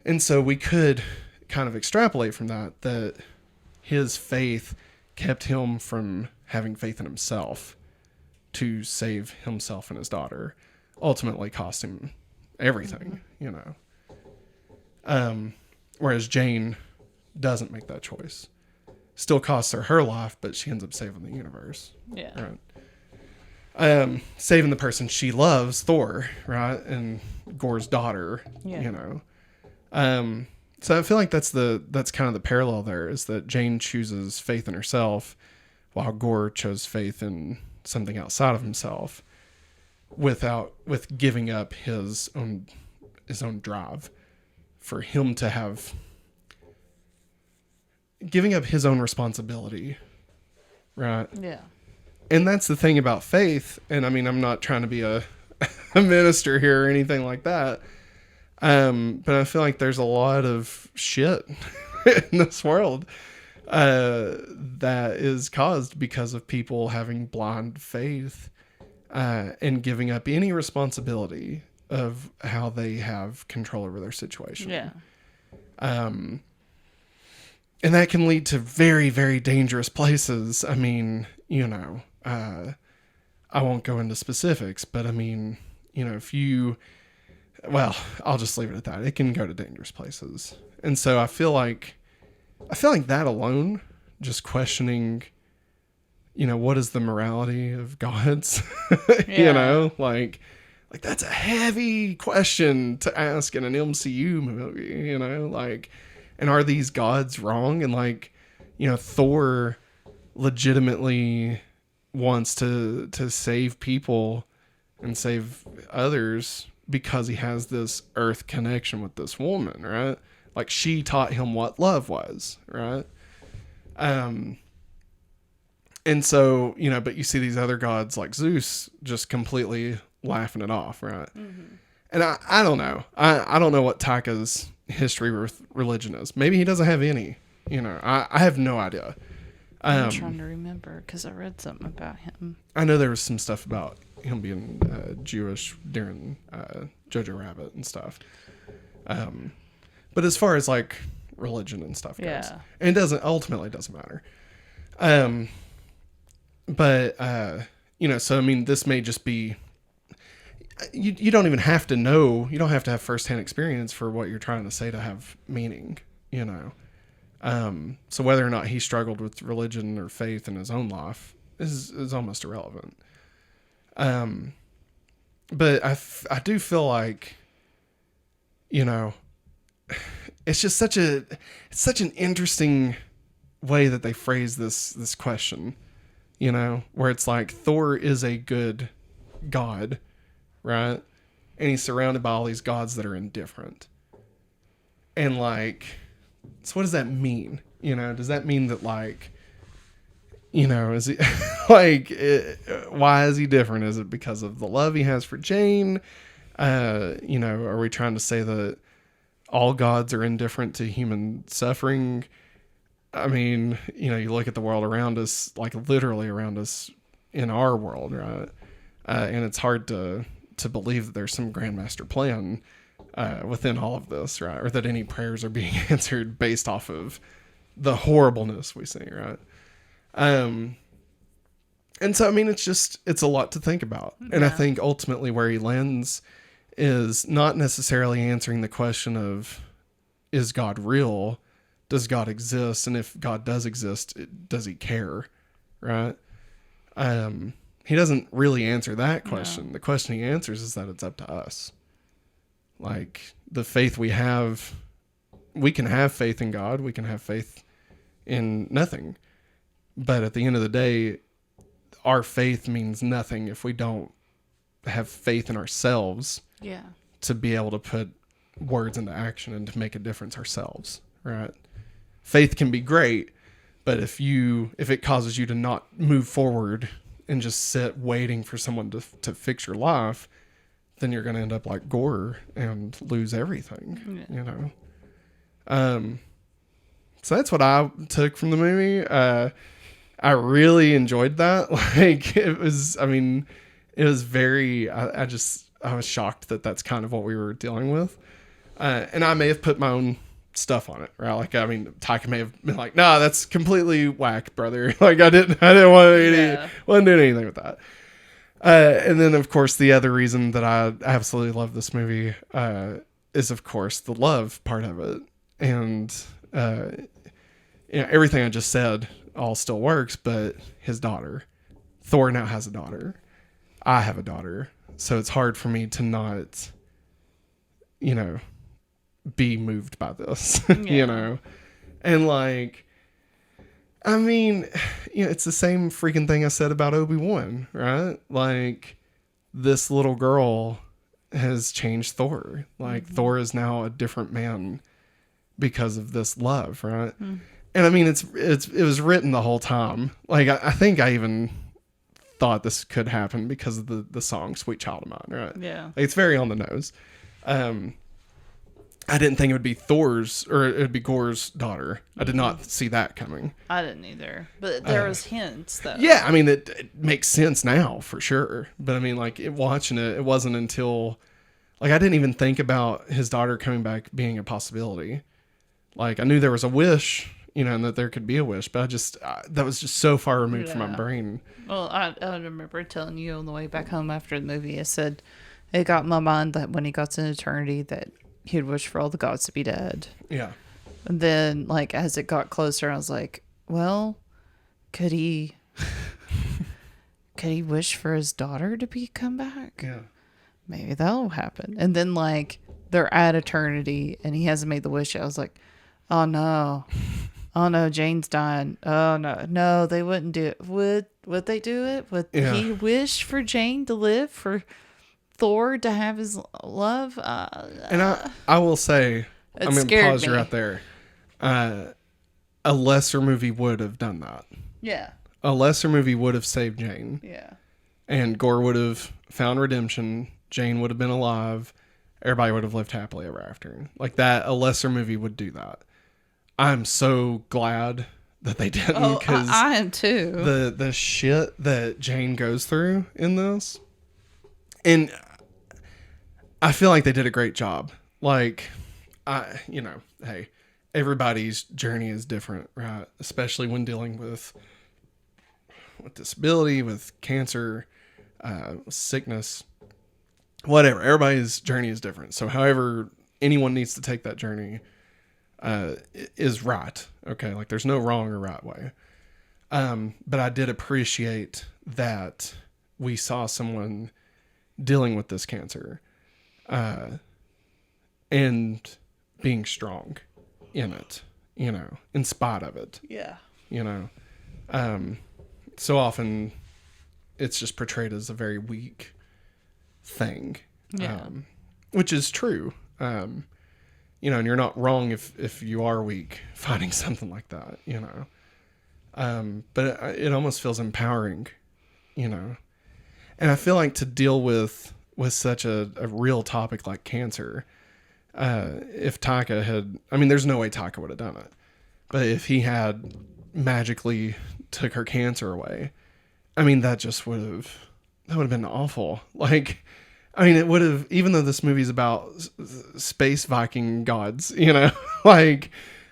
And so we could kind of extrapolate from that his faith kept him from having faith in himself to save himself and his daughter. Ultimately cost him everything, whereas Jane doesn't make that choice. Still costs her life, but she ends up saving the universe. Yeah. Right. Saving the person she loves, Thor, right? And Gorr's daughter, So I feel like that's kind of the parallel there, is that Jane chooses faith in herself, while Gorr chose faith in something outside of himself, with giving up his own drive, for him to have, giving up his own responsibility, right? Yeah. And that's the thing about faith. And I mean, I'm not trying to be a minister here or anything like that. But I feel like there's a lot of shit in this world that is caused because of people having blind faith and giving up any responsibility of how they have control over their situation. Yeah. And that can lead to very, very dangerous places. I mean, I won't go into specifics, but I mean, I'll just leave it at that. It can go to dangerous places. And so I feel like that alone, just questioning, what is the morality of gods? Yeah. Like that's a heavy question to ask in an MCU movie, and are these gods wrong? And Thor legitimately wants to save people and save others because he has this earth connection with this woman, right? Like, she taught him what love was, right? And so, but you see these other gods like Zeus just completely laughing it off, right? Mm-hmm. And I don't know. I don't know what Taika's history with religion is. Maybe he doesn't have any. I have no idea. I'm trying to remember because I read something about him. I know there was some stuff about him being Jewish during Jojo Rabbit and stuff. But as far as like religion and stuff goes, and it ultimately doesn't matter. So I mean, this may just be, you don't even have to know, you don't have to have firsthand experience for what you're trying to say to have meaning, So whether or not he struggled with religion or faith in his own life is almost irrelevant. But I do feel like, it's just such an interesting way that they phrase this question, where it's like Thor is a good god, right? And he's surrounded by all these gods that are indifferent. And so what does that mean? Does that mean that is he why is he different? Is it because of the love he has for Jane? Are we trying to say that all gods are indifferent to human suffering? I mean, you look at the world around us, like literally around us in our world, right? And it's hard to believe that there's some grandmaster plan within all of this, right? Or that any prayers are being answered based off of the horribleness we see, right? And so, I mean, it's a lot to think about. Yeah. And I think ultimately where he lands is not necessarily answering the question of, is God real? Does God exist? And if God does exist, does he care? Right? He doesn't really answer that question. No. The question he answers is that it's up to us. Like, the faith we have, we can have faith in God. We can have faith in nothing. But at the end of the day, our faith means nothing if we don't have faith in ourselves. Yeah. To be able to put words into action and to make a difference ourselves, right? Faith can be great, but if it causes you to not move forward and just sit waiting for someone to fix your life, then you're going to end up like Gorr and lose everything, So that's what I took from the movie. I really enjoyed that. It was very, I was shocked that that's kind of what we were dealing with. And I may have put my own stuff on it, right? Taika may have been like, nah, that's completely whack, brother. I didn't want to do anything with that. And then of course the other reason that I absolutely love this movie, is of course the love part of it. And, everything I just said all still works, but his daughter, Thor now has a daughter. I have a daughter. So it's hard for me to not, be moved by this, Yeah. you know? And like, I mean, you know, it's the same freaking thing I said about Obi-Wan, right? Like, this little girl has changed Thor. Like, Thor is now a different man because of this love, right? And I mean, it was written the whole time. Like, I think I even thought this could happen because of the song "Sweet Child of Mine," right? Yeah. Like, it's very on the nose. I didn't think it would be Thor's, or it would be Gorr's daughter. I did not see that coming. I didn't either. But there was hints, though. Yeah, I mean, it makes sense now for sure. But I mean, like, watching it, it wasn't until, like, I didn't even think about his daughter coming back being a possibility. Like, I knew there was a wish, you know, and that there could be a wish, but I just, that was just so far removed from my brain. Well, I remember telling you on the way back home after the movie, I said it got in my mind that when he got to eternity that he'd wish for all the gods to be dead. Yeah. And then, like, as it got closer, I was like, well, could he wish for his daughter to come back? Yeah. Maybe that'll happen. And then, like, they're at eternity and he hasn't made the wish yet. I was like, oh no. Oh no, Jane's dying. Oh no, they wouldn't do it. Would they do it? Would he wish for Jane to live, for Thor to have his love? And I will say, I'm going to pause you right there. A lesser movie would have done that. Yeah. A lesser movie would have saved Jane. Yeah. And Gorr would have found redemption. Jane would have been alive. Everybody would have lived happily ever after. Like that, a lesser movie would do that. I'm so glad that they didn't, because I am too. The shit that Jane goes through in this, and I feel like they did a great job. Like, hey, everybody's journey is different, right? Especially when dealing with disability, with cancer, sickness, whatever. Everybody's journey is different. So however anyone needs to take that journey is right. Okay. Like, there's no wrong or right way. But I did appreciate that we saw someone dealing with this cancer, and being strong in it, you know, in spite of it. Yeah. You know, so often it's just portrayed as a very weak thing, which is true. You know, and you're not wrong if you are weak fighting something like that, you know. But it almost feels empowering, you know. And I feel like to deal with such a real topic like cancer, if Taika had, I mean, there's no way Taika would have done it, but if he had magically took her cancer away, I mean, that would have been awful. Like, I mean, it would have, even though this movie's about space Viking gods, you know, like,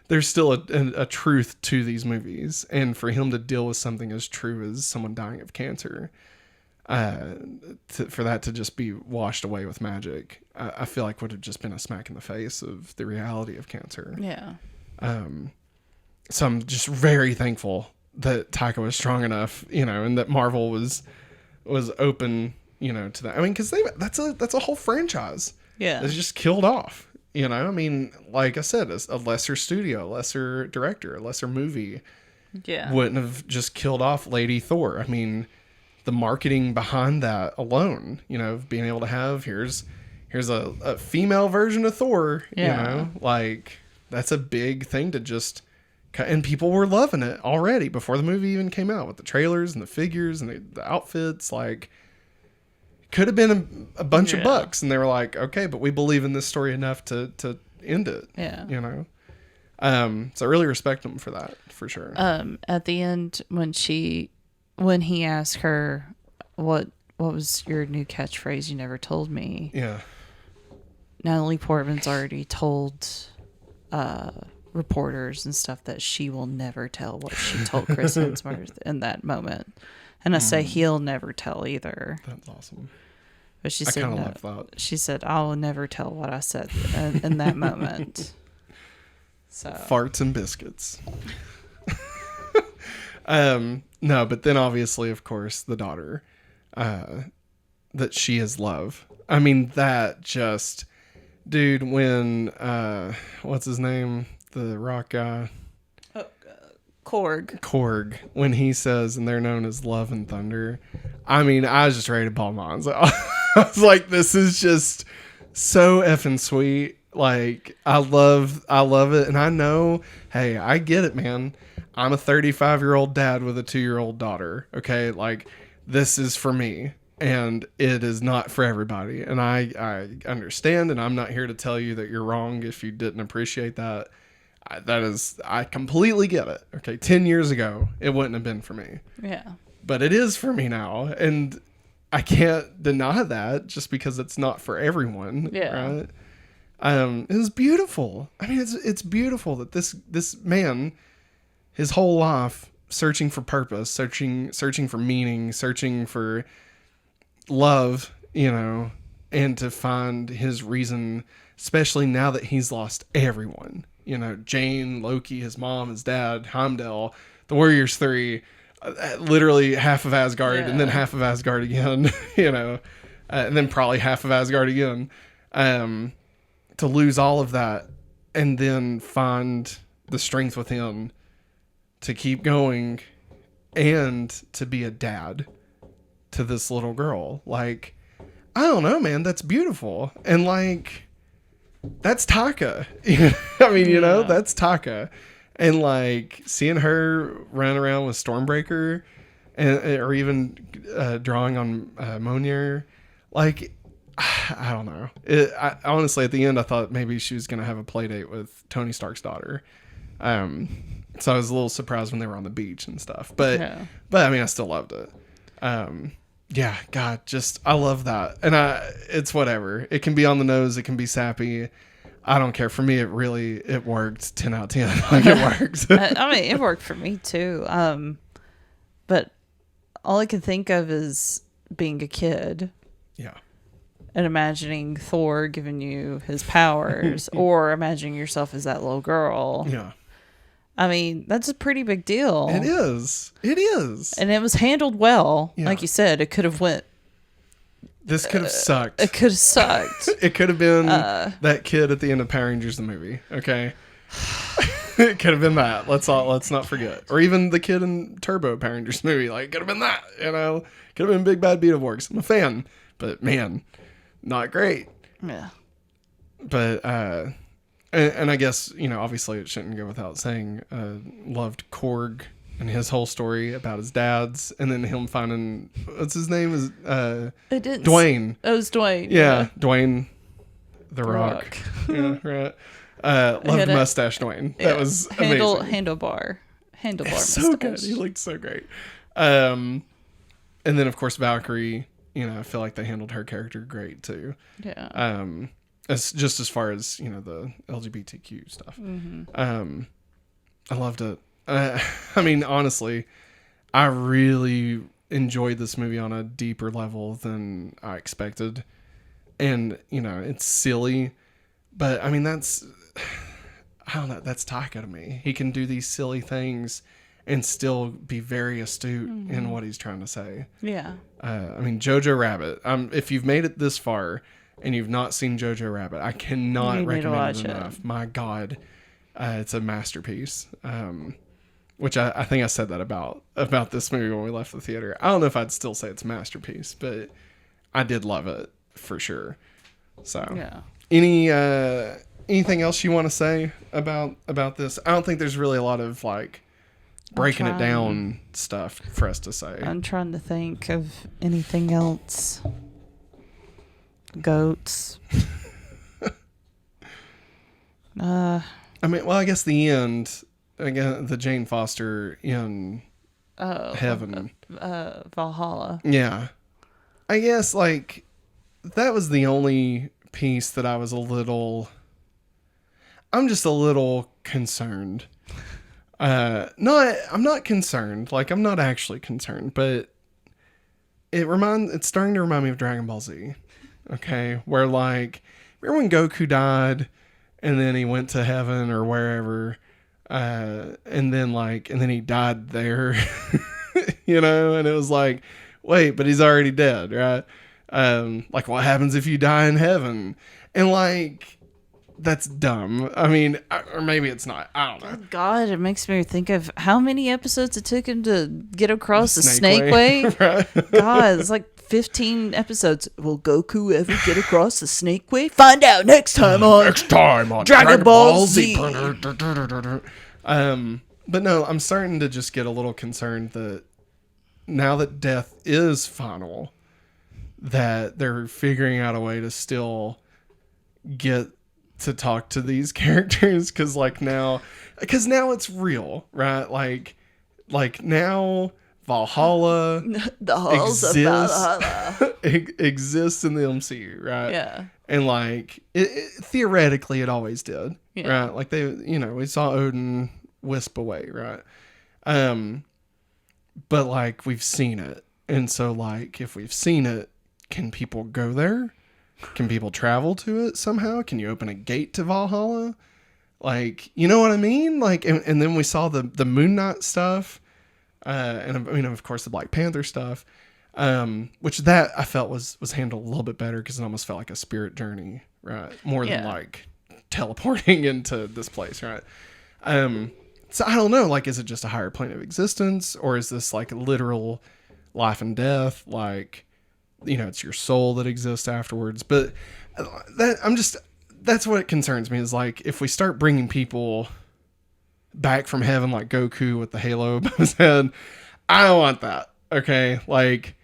there's still a truth to these movies. And for him to deal with something as true as someone dying of cancer, for that to just be washed away with magic, I feel like would have just been a smack in the face of the reality of cancer. Yeah. So I'm just very thankful that Taika was strong enough, you know, and that Marvel was open, you know, to that. I mean, because that's a whole franchise. Yeah. It's just killed off. You know, I mean, like I said, a lesser studio, a lesser director, a lesser movie wouldn't have just killed off Lady Thor. I mean, the marketing behind that alone, you know, being able to have, here's a female version of Thor, you know, like, that's a big thing to just, and people were loving it already before the movie even came out, with the trailers and the figures and the outfits. Like, could have been a bunch of bucks, and they were like, okay, but we believe in this story enough to end it. Yeah. You know? So I really respect them for that, for sure. At the end, when he asked her, what was your new catchphrase you never told me? Yeah. Natalie Portman's already told reporters and stuff that she will never tell what she told Chris Hemsworth in that moment. And I say he'll never tell either. That's awesome. But she said, no. That. She said, I will never tell what I said in that moment. So farts and biscuits. No, but then obviously, of course, the daughter, that she is love. I mean, that just dude, when what's his name? The rock guy. Korg. When he says, and they're known as Love and Thunder. I mean, I was just ready to ball mines. I was like, this is just so effing sweet. Like, I love it. And I know, hey, I get it, man. I'm a 35-year-old dad with a 2-year-old daughter. Okay. Like, this is for me and it is not for everybody. And I understand. And I'm not here to tell you that you're wrong if you didn't appreciate that. I completely get it. Okay. 10 years ago, it wouldn't have been for me. Yeah. But it is for me now. And I can't deny that just because it's not for everyone. Yeah. Right. It was beautiful. I mean, it's beautiful that this man, his whole life searching for purpose, searching for meaning, searching for love, and to find his reason, especially now that he's lost everyone. Jane, Loki, his mom, his dad, Heimdall, the Warriors 3, literally half of Asgard, and then half of Asgard again, and then probably half of Asgard again. To lose all of that and then find the strength within to keep going and to be a dad to this little girl. Like, I don't know, man, that's beautiful. And like, that's Taika. I mean, that's Taika. And like seeing her run around with Stormbreaker or even drawing on Mjolnir, like, I don't know. Honestly, at the end, I thought maybe she was going to have a play date with Tony Stark's daughter. So I was a little surprised when they were on the beach and stuff. But I mean, I still loved it. Yeah, God, I love that. And it's whatever. It can be on the nose. It can be sappy. I don't care. For me, it worked 10 out of 10. Like, it worked. I mean, it worked for me too. But all I can think of is being a kid. Yeah. And imagining Thor giving you his powers or imagining yourself as that little girl. Yeah. I mean, that's a pretty big deal. It is. And it was handled well. Yeah. Like you said, it could have went. This could have sucked. It could have sucked. It could have been that kid at the end of Power Rangers the movie. Okay. It could have been that. Let's not forget. Or even the kid in Turbo Power Rangers movie. Like, it could have been that. Could have been Big Bad Beetleborgs. I'm a fan. But man, not great. Yeah. But and I guess, obviously it shouldn't go without saying, loved Korg and his whole story about his dad's, and then him finding, what's his name, is it didn't. Dwayne. It was Dwayne. Yeah. Dwayne the Rock. Yeah, right. Loved mustache Dwayne. That was amazing. Handlebar So mustache. good. He looked so great. And then of course Valkyrie, I feel like they handled her character great too. Yeah. As far as the LGBTQ stuff. Mm-hmm. I loved it. I mean, honestly, I really enjoyed this movie on a deeper level than I expected. And it's silly, but I mean I don't know, that's Taika to me. He can do these silly things and still be very astute in what he's trying to say. Yeah. I mean, Jojo Rabbit. If you've made it this far and you've not seen Jojo Rabbit, I cannot recommend it enough. My God, it's a masterpiece. Which I think I said that about this movie when we left the theater. I don't know if I'd still say it's a masterpiece, but I did love it for sure. So, yeah. Anything else you want to say about this? I don't think there's really a lot of like breaking it down stuff for us to say. I'm trying to think of anything else. Goats. I mean, well, I guess the end, again, the Jane Foster in heaven. Valhalla. Yeah. I guess like that was the only piece that I'm just a little concerned. I'm not concerned. Like, I'm not actually concerned, but it's starting to remind me of Dragon Ball Z. Okay. Where like, remember when Goku died and then he went to heaven or wherever, and then he died there, and it was like, wait, but he's already dead, right? Like, what happens if you die in heaven? And like, that's dumb. I mean, or maybe it's not. I don't know. God, it makes me think of how many episodes it took him to get across the snake Way. way. Right. God, it's like 15 episodes. Will Goku ever get across the snake way? Find out next time on Dragon Ball Z. But no, I'm starting to just get a little concerned that now that death is final, that they're figuring out a way to still get to talk to these characters because now it's real, right? Like now Valhalla The halls of Valhalla. exists in the MCU, right? Yeah. And like theoretically it always did, Yeah. right? Like we saw Odin wisp away, right? But like we've seen it, and so like if we've seen it, can people go there? Can people travel to it somehow? Can you open a gate to Valhalla? Like, you know what I mean? Like, and then we saw the Moon Knight stuff, and of course the Black Panther stuff, which that I felt was handled a little bit better because it almost felt like a spirit journey, right? More than like teleporting into this place, right? So I don't know. Like, is it just a higher plane of existence, or is this like literal life and death? Like, it's your soul that exists afterwards. But that's what concerns me is like, if we start bringing people back from heaven, like Goku with the halo above his head, I don't want that. Okay. Like,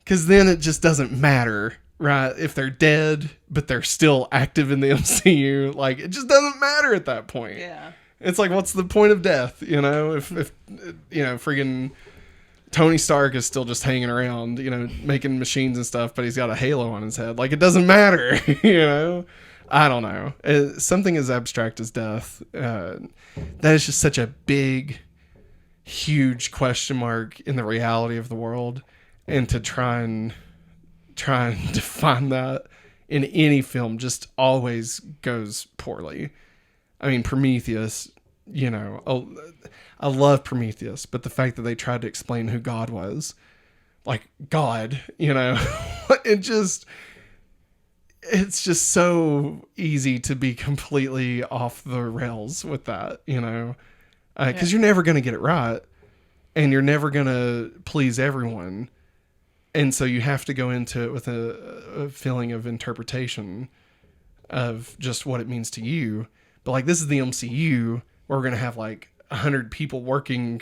cause then it just doesn't matter, right? If they're dead, but they're still active in the MCU, like it just doesn't matter at that point. Yeah. It's like, what's the point of death? If freaking Tony Stark is still just hanging around, making machines and stuff, but he's got a halo on his head. Like, it doesn't matter, I don't know. Something as abstract as death, that is just such a big, huge question mark in the reality of the world. And to try and define that in any film just always goes poorly. I mean, Prometheus, I love Prometheus, but the fact that they tried to explain who God was, like God, it's just so easy to be completely off the rails with that, because you're never going to get it right, and you're never going to please everyone. And so you have to go into it with a feeling of interpretation of just what it means to you. But like, this is the MCU where we're going to have like 100 people working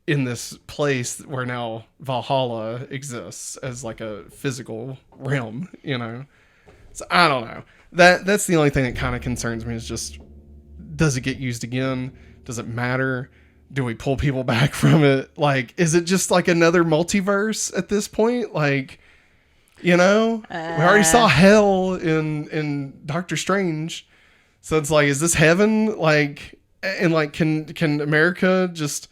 in this place where now Valhalla exists as like a physical realm, So I don't know. That's the only thing that kind of concerns me is just, does it get used again? Does it matter? Do we pull people back from it? Like, is it just like another multiverse at this point? Like, we already saw hell in Doctor Strange. So it's like, is this heaven? Like, and like, can America just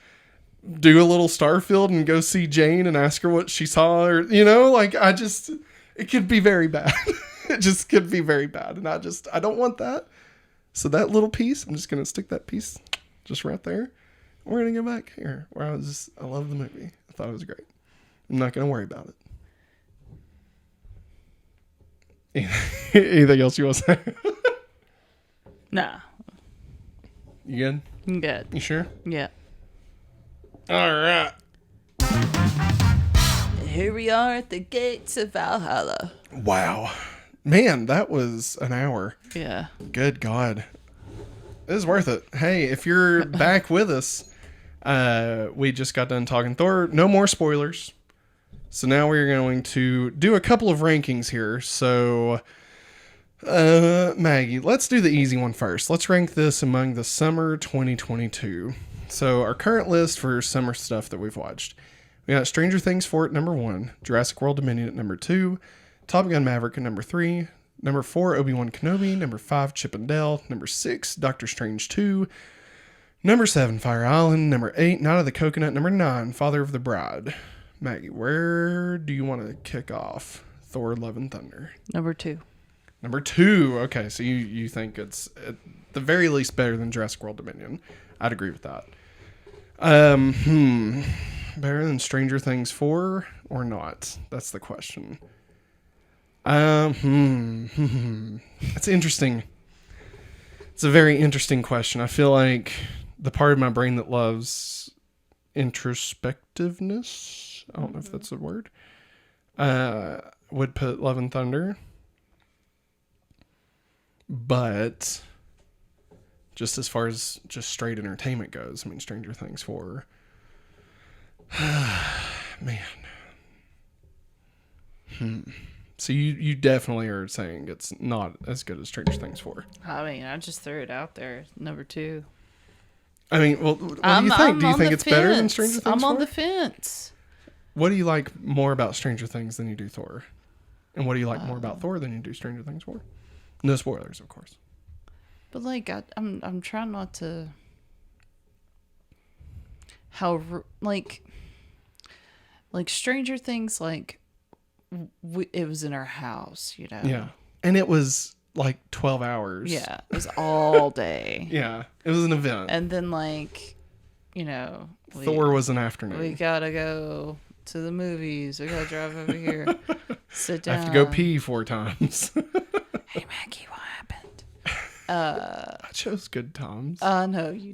do a little Starfield and go see Jane and ask her what she saw? Or, like, it could be very bad. It just could be very bad. And I don't want that. So that little piece, I'm just going to stick that piece just right there. We're going to go back here where I love the movie. I thought it was great. I'm not going to worry about it. Anything else you want to say? Nah. You good? I'm good. You sure? Yeah. All right. Here we are at the gates of Valhalla. Wow. Man, that was an hour. Yeah. Good God. It was worth it. Hey, if you're back with us, we just got done talking Thor. No more spoilers. So now we're going to do a couple of rankings here. So, Maggie, let's do the easy one first. Let's rank this among the summer 2022. So our current list for summer stuff that we've watched. We got Stranger Things 4 at number 1, Jurassic World Dominion at number 2, Top Gun Maverick at number 3, number 4, Obi-Wan Kenobi, number 5, Chip and Dale, number 6, Doctor Strange 2, number 7, Fire Island, number 8, Night of the Coconut, number 9, Father of the Bride. Maggie, where do you want to kick off Thor Love and Thunder? Number 2. Number 2. Okay, so you think it's at the very least better than Jurassic World Dominion. I'd agree with that. Better than Stranger Things 4 or not? That's the question. That's interesting. It's a very interesting question. I feel like the part of my brain that loves introspectiveness, I don't know if that's a word, would put Love and Thunder. But just as far as just straight entertainment goes, I mean, Stranger Things 4. Man. So you definitely are saying it's not as good as Stranger Things 4. I mean, I just threw it out there. Number 2. I mean, well, what do you think? Do you think it's better than Stranger Things 4? I'm on the fence. What do you like more about Stranger Things than you do Thor? And what do you like more about Thor than you do Stranger Things 4? No spoilers, of course. But like, I'm trying not to. Like Stranger Things, like it was in our house, you know. Yeah, and it was like 12 hours. Yeah, it was all day. Yeah, it was an event. And then like, you know, Thor was an afternoon. We gotta go to the movies. We gotta drive over here. Sit down. I have to go pee 4 times. Hey Maggie, what happened? I chose good times. No, you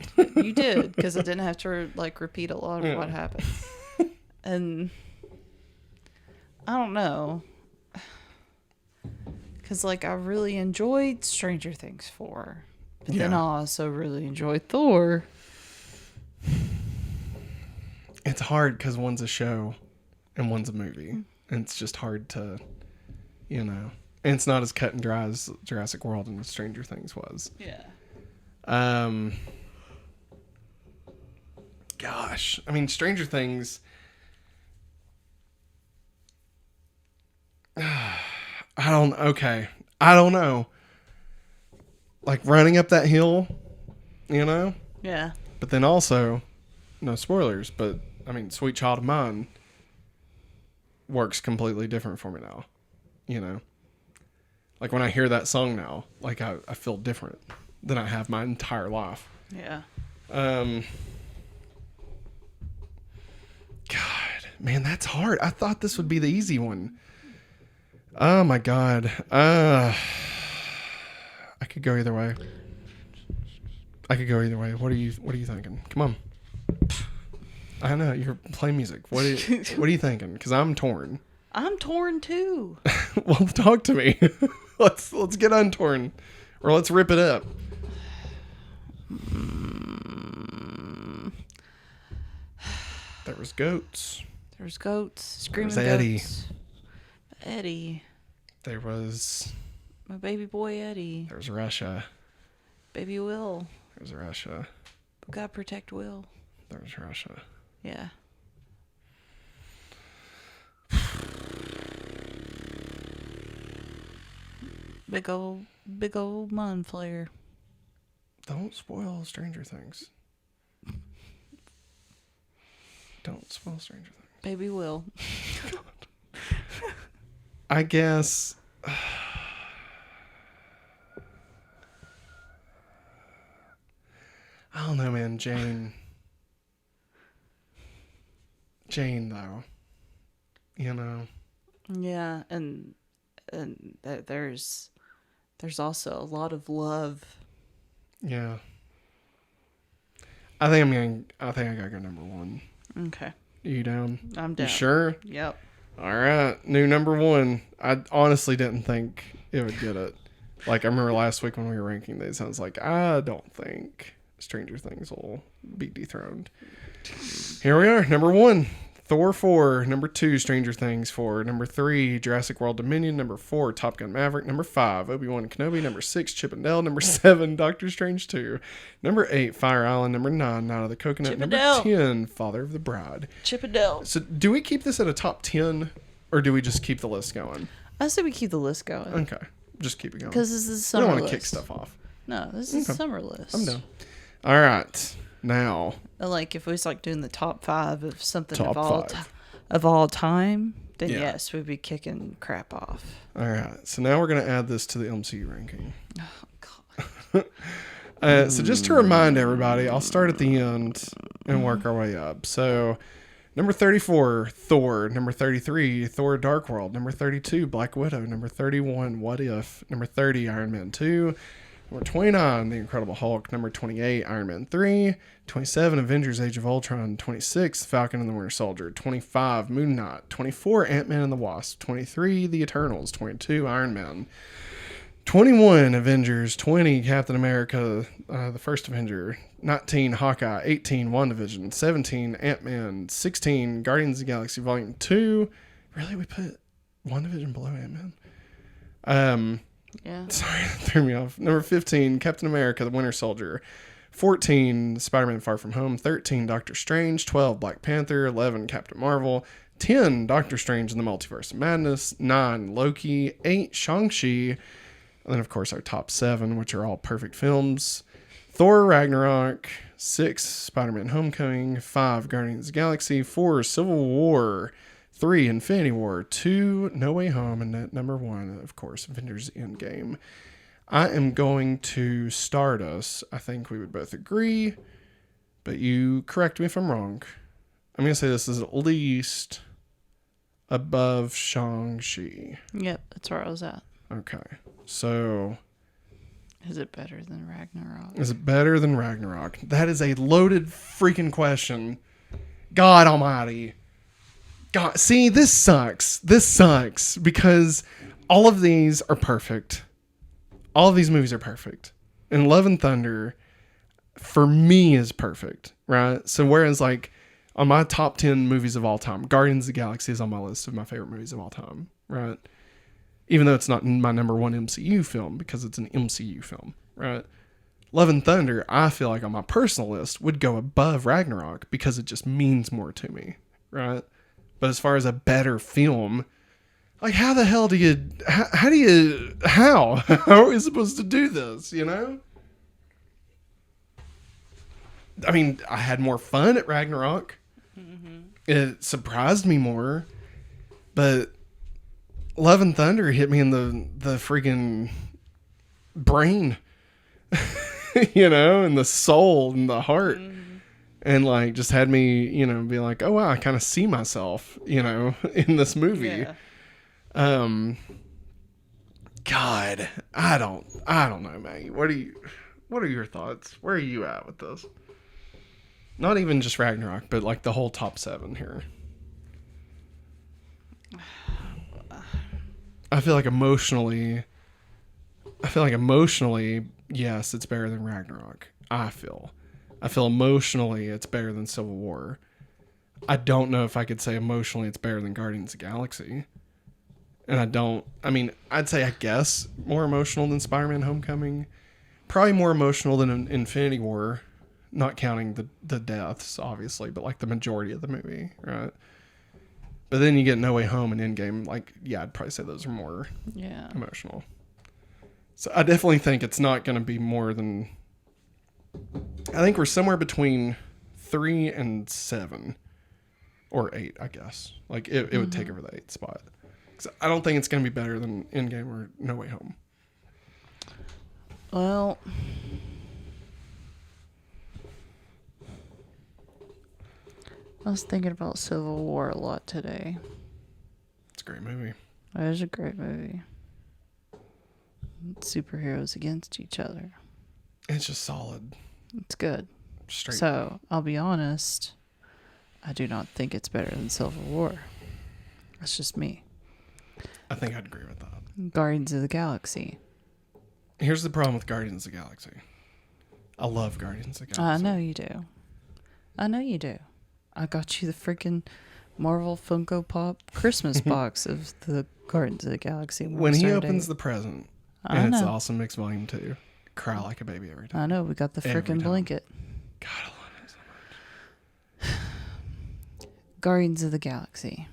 did because I didn't have to like repeat a lot of what happened. And I don't know, because like I really enjoyed Stranger Things 4, but then I also really enjoyed Thor. It's hard because one's a show and one's a movie, and it's just hard to, you know. And it's not as cut and dry as Jurassic World and Stranger Things was. Yeah. Gosh, I mean, Stranger Things. I don't know. Like running up that hill, you know? Yeah. But then also, no spoilers, but I mean, Sweet Child of Mine works completely different for me now, you know? Like when I hear that song now, like I feel different than I have my entire life. Yeah. God, man, that's hard. I thought this would be the easy one. Oh my God. I could go either way. What are you thinking? Come on. I know you're playing music. What are you thinking? Because I'm torn. I'm torn too. Well, talk to me. Let's get untorn, or let's rip it up. There was goats. Screaming There was Eddie. goats. Eddie. There was My baby boy Eddie. There was Russia. Baby Will. There was Russia. God protect Will. There was Russia. Yeah. Big old mind flare. Don't spoil Stranger Things. Don't spoil Stranger Things. Baby Will. I guess. I don't know, man. Jane, though. You know. Yeah, and there's also a lot of love. Yeah. I think I gotta go number 1. Okay. You down? I'm down. You sure? Yep. All right. New number 1. I honestly didn't think it would get it. Like, I remember last week when we were ranking these, I was like, I don't think Stranger Things will be dethroned. Here we are. Number 1, Thor 4. Number 2, Stranger Things 4. Number 3, Jurassic World Dominion. Number 4, Top Gun Maverick. Number 5, Obi-Wan Kenobi. Number 6, Chip and Dale. Number 7, Doctor Strange 2. Number 8, Fire Island. Number 9, Night of the Coconut. Chip and Number Dale. 10, Father of the Bride. Chip and Dale. So do we keep this at a top 10 or do we just keep the list going? I say we keep the list going. Okay. Just keep it going. Because this is a I summer don't want list. to kick stuff off. No, this is a summer list. I'm down. All right. Now. Like if we was like doing the top 5 of something Top of all time, then Yeah. yes, we'd be kicking crap off. All right. So now we're going to add this to the MCU ranking. Oh God. So just to remind everybody, I'll start at the end and work our way up. So number 34, Thor. Number 33, Thor Dark World. Number 32, Black Widow. Number 31, What If. Number 30, Iron Man 2. Number 29, The Incredible Hulk. Number 28, Iron Man 3. 27, Avengers Age of Ultron. 26, Falcon and the Winter Soldier. 25, Moon Knight. 24, Ant-Man and the Wasp. 23, The Eternals. 22, Iron Man. 21, Avengers. 20, Captain America, the first Avenger. 19, Hawkeye. 18, WandaVision. 17, Ant-Man. 16, Guardians of the Galaxy Volume 2. Really? We put WandaVision below Ant-Man? Yeah. Sorry, that threw me off. Number 15, Captain America, the Winter Soldier. 14, Spider-Man Far From Home. 13, Doctor Strange. 12, Black Panther. 11, Captain Marvel. 10, Doctor Strange and the Multiverse of Madness. 9, Loki. 8, Shang-Chi. And then, of course, our top 7, which are all perfect films. Thor Ragnarok. 6, Spider-Man Homecoming. 5, Guardians of the Galaxy. 4, Civil War. 3, Infinity War. 2, No Way Home. And at number 1, of course, Avengers Endgame. I am going to start us. I think we would both agree, but you correct me if I'm wrong. I'm going to say this is at least above Shang-Chi. Yep, that's where I was at. Okay. So, Is it better than Ragnarok? is it better than Ragnarok? That is a loaded freaking question. God almighty. God, see, this sucks. This sucks because all of these are perfect. All of these movies are perfect. And Love and Thunder, for me, is perfect, right? So whereas, like, on my top 10 movies of all time, Guardians of the Galaxy is on my list of my favorite movies of all time, right? Even though it's not my number 1 MCU film because it's an MCU film, right? Love and Thunder, I feel like on my personal list, would go above Ragnarok because it just means more to me, right? But as far as a better film, like, how the hell do you, how are we supposed to do this, you know? I mean, I had more fun at Ragnarok. Mm-hmm. It surprised me more. But Love and Thunder hit me in the freaking brain, you know, and the soul and the heart. Mm-hmm. And, like, just had me, you know, be like, oh, wow, I kind of see myself, you know, in this movie. Yeah. God, I don't know, Maggie. What are your thoughts? Where are you at with this? Not even just Ragnarok, but like the whole top 7 here. I feel like emotionally, yes, it's better than Ragnarok. I feel emotionally it's better than Civil War. I don't know if I could say emotionally it's better than Guardians of the Galaxy. And I'd say, I guess, more emotional than Spider-Man Homecoming. Probably more emotional than Infinity War, not counting the deaths, obviously, but like the majority of the movie, right? But then you get No Way Home and Endgame, like, yeah, I'd probably say those are more emotional. So I definitely think it's not going to be more than, I think we're somewhere between 3 and 7 or 8, I guess. Like, it would take over the 8th spot. I don't think it's going to be better than Endgame or No Way Home. Well, I was thinking about Civil War a lot today. It's a great movie. It is a great movie. Superheroes against each other. It's just solid. It's good. Straight. So, I'll be honest. I do not think it's better than Civil War. That's just me. I think I'd agree with that. Guardians of the Galaxy. Here's the problem with Guardians of the Galaxy. I love Guardians of the Galaxy. I know you do. I got you the freaking Marvel Funko Pop Christmas box of the Guardians of the Galaxy. When he opens the present, and it's Awesome Mix Volume 2, cry like a baby every time. I know, we got the freaking blanket. God, I love it so much. Guardians of the Galaxy.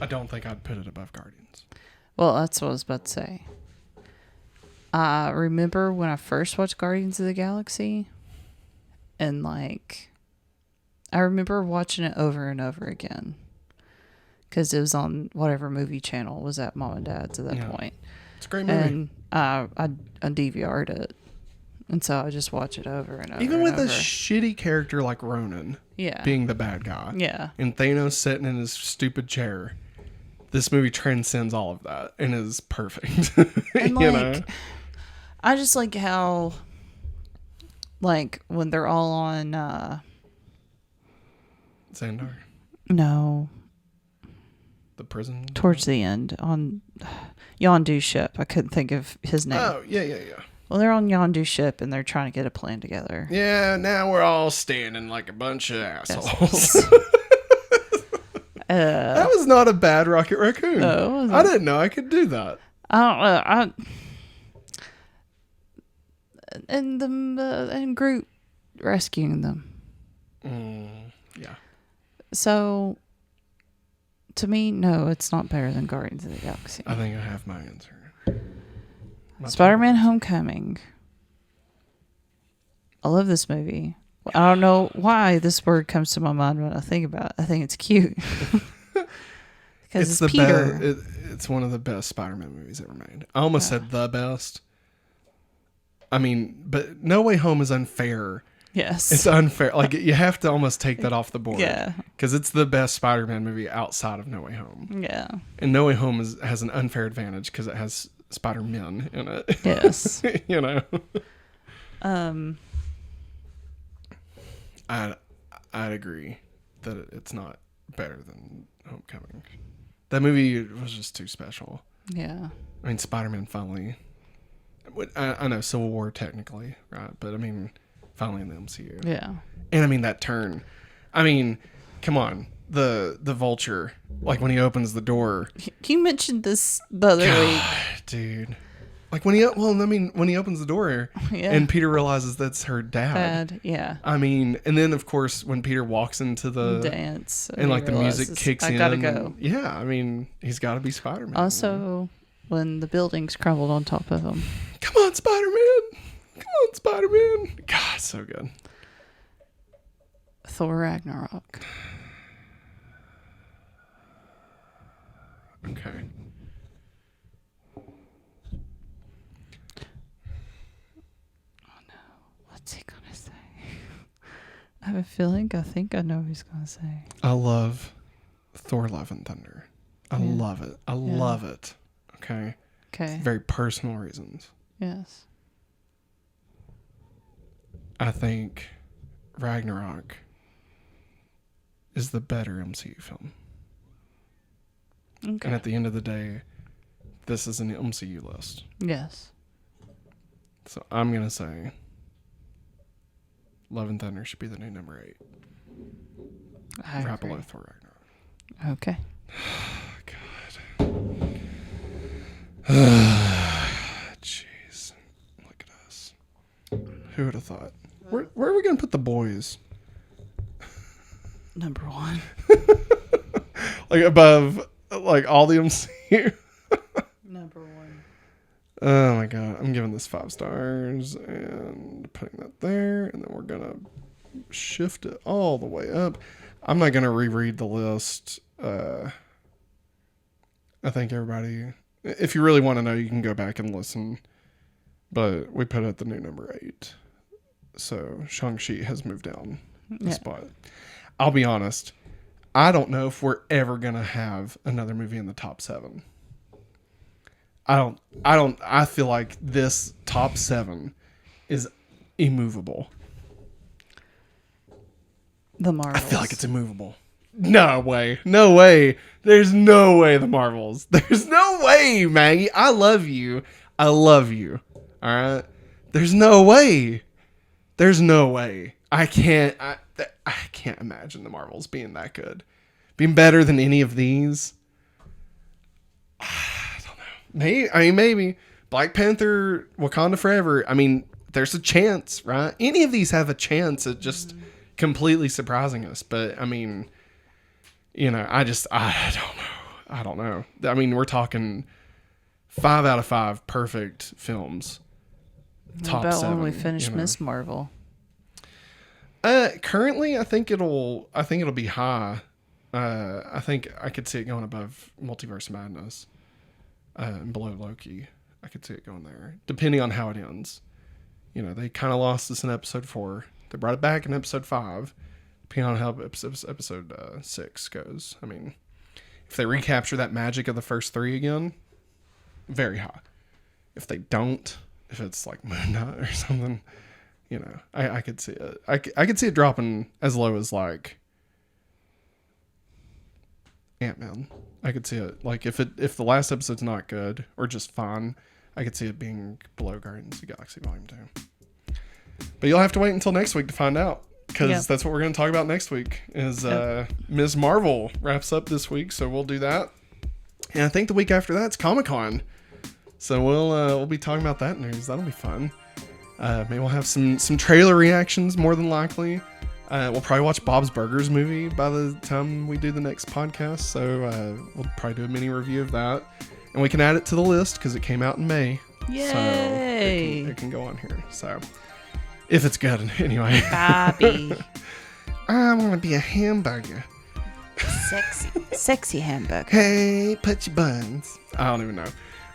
I don't think I'd put it above Guardians. Well, that's what I was about to say. I remember when I first watched Guardians of the Galaxy, and like, I remember watching it over and over again because it was on whatever movie channel was at Mom and Dad's at that point. It's a great movie. And I DVR'd it, and so I just watch it over and over. Even with a shitty character like Ronan, being the bad guy, and Thanos sitting in his stupid chair. This movie transcends all of that and is perfect. And you like, know? I just like how, like, when they're all on, Xandar, no, the prison. towards the end, on Yondu's ship. I couldn't think of his name. Oh, yeah. Well, they're on Yondu's ship, and they're trying to get a plan together. Yeah, now we're all standing like a bunch of assholes. That was not a bad Rocket Raccoon. No, I didn't know I could do that. I don't know. And Groot rescuing them. Yeah. So, to me, no, it's not better than Guardians of the Galaxy. I think I have my answer. Spider-Man Homecoming. I love this movie. I don't know why this word comes to my mind when I think about it. I think it's cute. Because it's Peter. It's one of the best Spider-Man movies ever made. I almost said the best. I mean, but No Way Home is unfair. Yes. It's unfair. Like, you have to almost take that off the board. Yeah. Because it's the best Spider-Man movie outside of No Way Home. Yeah. And No Way Home has an unfair advantage because it has Spider-Men in it. Yes. You know? I'd agree that it's not better than Homecoming. That movie was just too special. Yeah. I mean, Spider-Man finally... I know Civil War technically, right? But I mean, finally in the MCU. Yeah. And I mean, that turn. I mean, come on. The Vulture, like when he opens the door. You mentioned this the other week. Dude. Like when he opens the door and Peter realizes that's her dad. Yeah. I mean, and then of course when Peter walks into the dance and like the music kicks in. I gotta go. Yeah, I mean, he's got to be Spider-Man. Also, when the buildings crumbled on top of him. Come on, Spider-Man. Come on, Spider-Man. God, so good. Thor Ragnarok. Okay. What's he gonna say? I have a feeling. I think I know what he's gonna say. I love Thor: Love and Thunder. I love it. I love it. Okay. Okay. Very personal reasons. Yes. I think Ragnarok is the better MCU film. Okay. And at the end of the day, this is an MCU list. Yes. So I'm going to say Love and Thunder should be the new number 8. Right below Thor Ragnarok. Okay. God. Jeez. Look at us. Who would have thought? Where are we going to put the boys? Number 1. Like above, like all the MCU? Number 1. Oh my god. I'm giving this 5 stars and putting that there. And then we're going to shift it all the way up. I'm not going to reread the list. I think everybody, if you really want to know, you can go back and listen. But we put it at the new number 8. So Shang-Chi has moved down a spot. I'll be honest. I don't know if we're ever going to have another movie in the top 7. I feel like this top 7 is immovable. The Marvels. I feel like it's immovable. No way. No way. There's no way the Marvels. There's no way, Maggie. I love you. I love you. All right? There's no way. There's no way. I can't imagine the Marvels being that good. Being better than any of these. I don't know. Maybe. Black Panther, Wakanda Forever. I mean, there's a chance, right? Any of these have a chance at just completely surprising us. But, I mean, you know, I don't know. I don't know. I mean, we're talking 5 out of 5 perfect films. Top about 7. when we finish, you know. Miss Marvel? Currently, I think it'll be high. I think I could see it going above Multiverse of Madness, and below Loki. I could see it going there, depending on how it ends. You know, they kind of lost us in episode 4. They brought it back in episode 5. Depending on how episode 6 goes. I mean, if they recapture that magic of the first 3 again, very high. If they don't, if it's like Moon Knight or something, you know, I could see it. I could see it dropping as low as like Ant-Man. I could see it like if the last episode's not good or just fine, I could see it being below Guardians of the Galaxy Volume 2. But you'll have to wait until next week to find out, because that's what we're going to talk about next week. Is Ms. Marvel wraps up this week, so we'll do that. And I think the week after that's Comic-Con, so we'll be talking about that news. That'll be fun. Maybe we'll have some trailer reactions, more than likely. We'll probably watch Bob's Burgers movie by the time we do the next podcast, so we'll probably do a mini review of that. And we can add it to the list because it came out in May. Yay! So it can go on here. So if it's good, anyway. Bobby. I want to be a hamburger. Sexy hamburger. Hey, put your buns. I don't even know.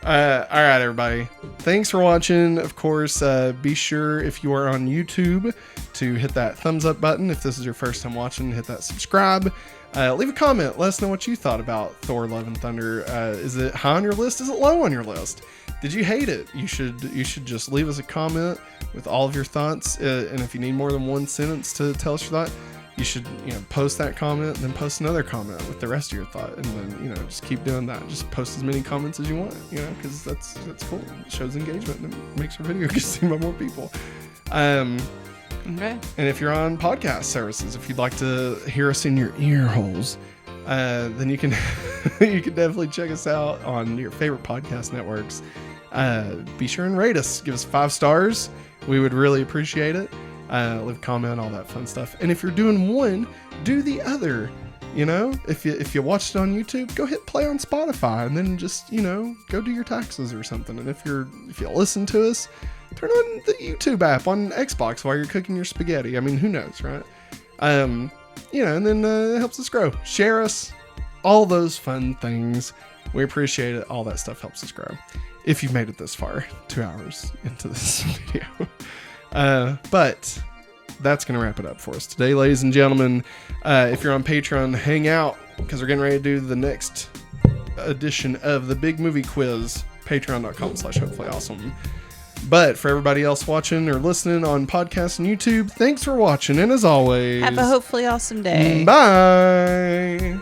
All right, everybody. Thanks for watching. Of course, be sure if you are on YouTube to hit that thumbs up button. If this is your first time watching, hit that subscribe. Leave a comment. Let us know what you thought about Thor: Love and Thunder. Is it high on your list? Is it low on your list? Did you hate it? You should just leave us a comment with all of your thoughts. And if you need more than one sentence to tell us your thought, you should post that comment and then post another comment with the rest of your thought, and then just keep doing that. Just post as many comments as you want, because that's cool. It shows engagement and it makes your video get seen by more people. Okay. And if you're on podcast services, if you'd like to hear us in your ear holes, then you can you can definitely check us out on your favorite podcast networks. Be sure and rate us. Give us 5 stars. We would really appreciate it. Leave a comment, all that fun stuff. And if you're doing one, do the other. If you watched it on YouTube, go hit play on Spotify, and then just go do your taxes or something. And if you listen to us, turn on the YouTube app on Xbox while you're cooking your spaghetti. I mean, who knows, right? And then it helps us grow. Share us, all those fun things. We appreciate it. All that stuff helps us grow. If you've made it this far, 2 hours into this video. But that's going to wrap it up for us today, ladies and gentlemen. If you're on Patreon, hang out, because we're getting ready to do the next edition of the Big Movie Quiz. Patreon.com/hopefullyawesome. But for everybody else watching or listening on podcasts and YouTube, thanks for watching. And as always, have a hopefully awesome day. Bye.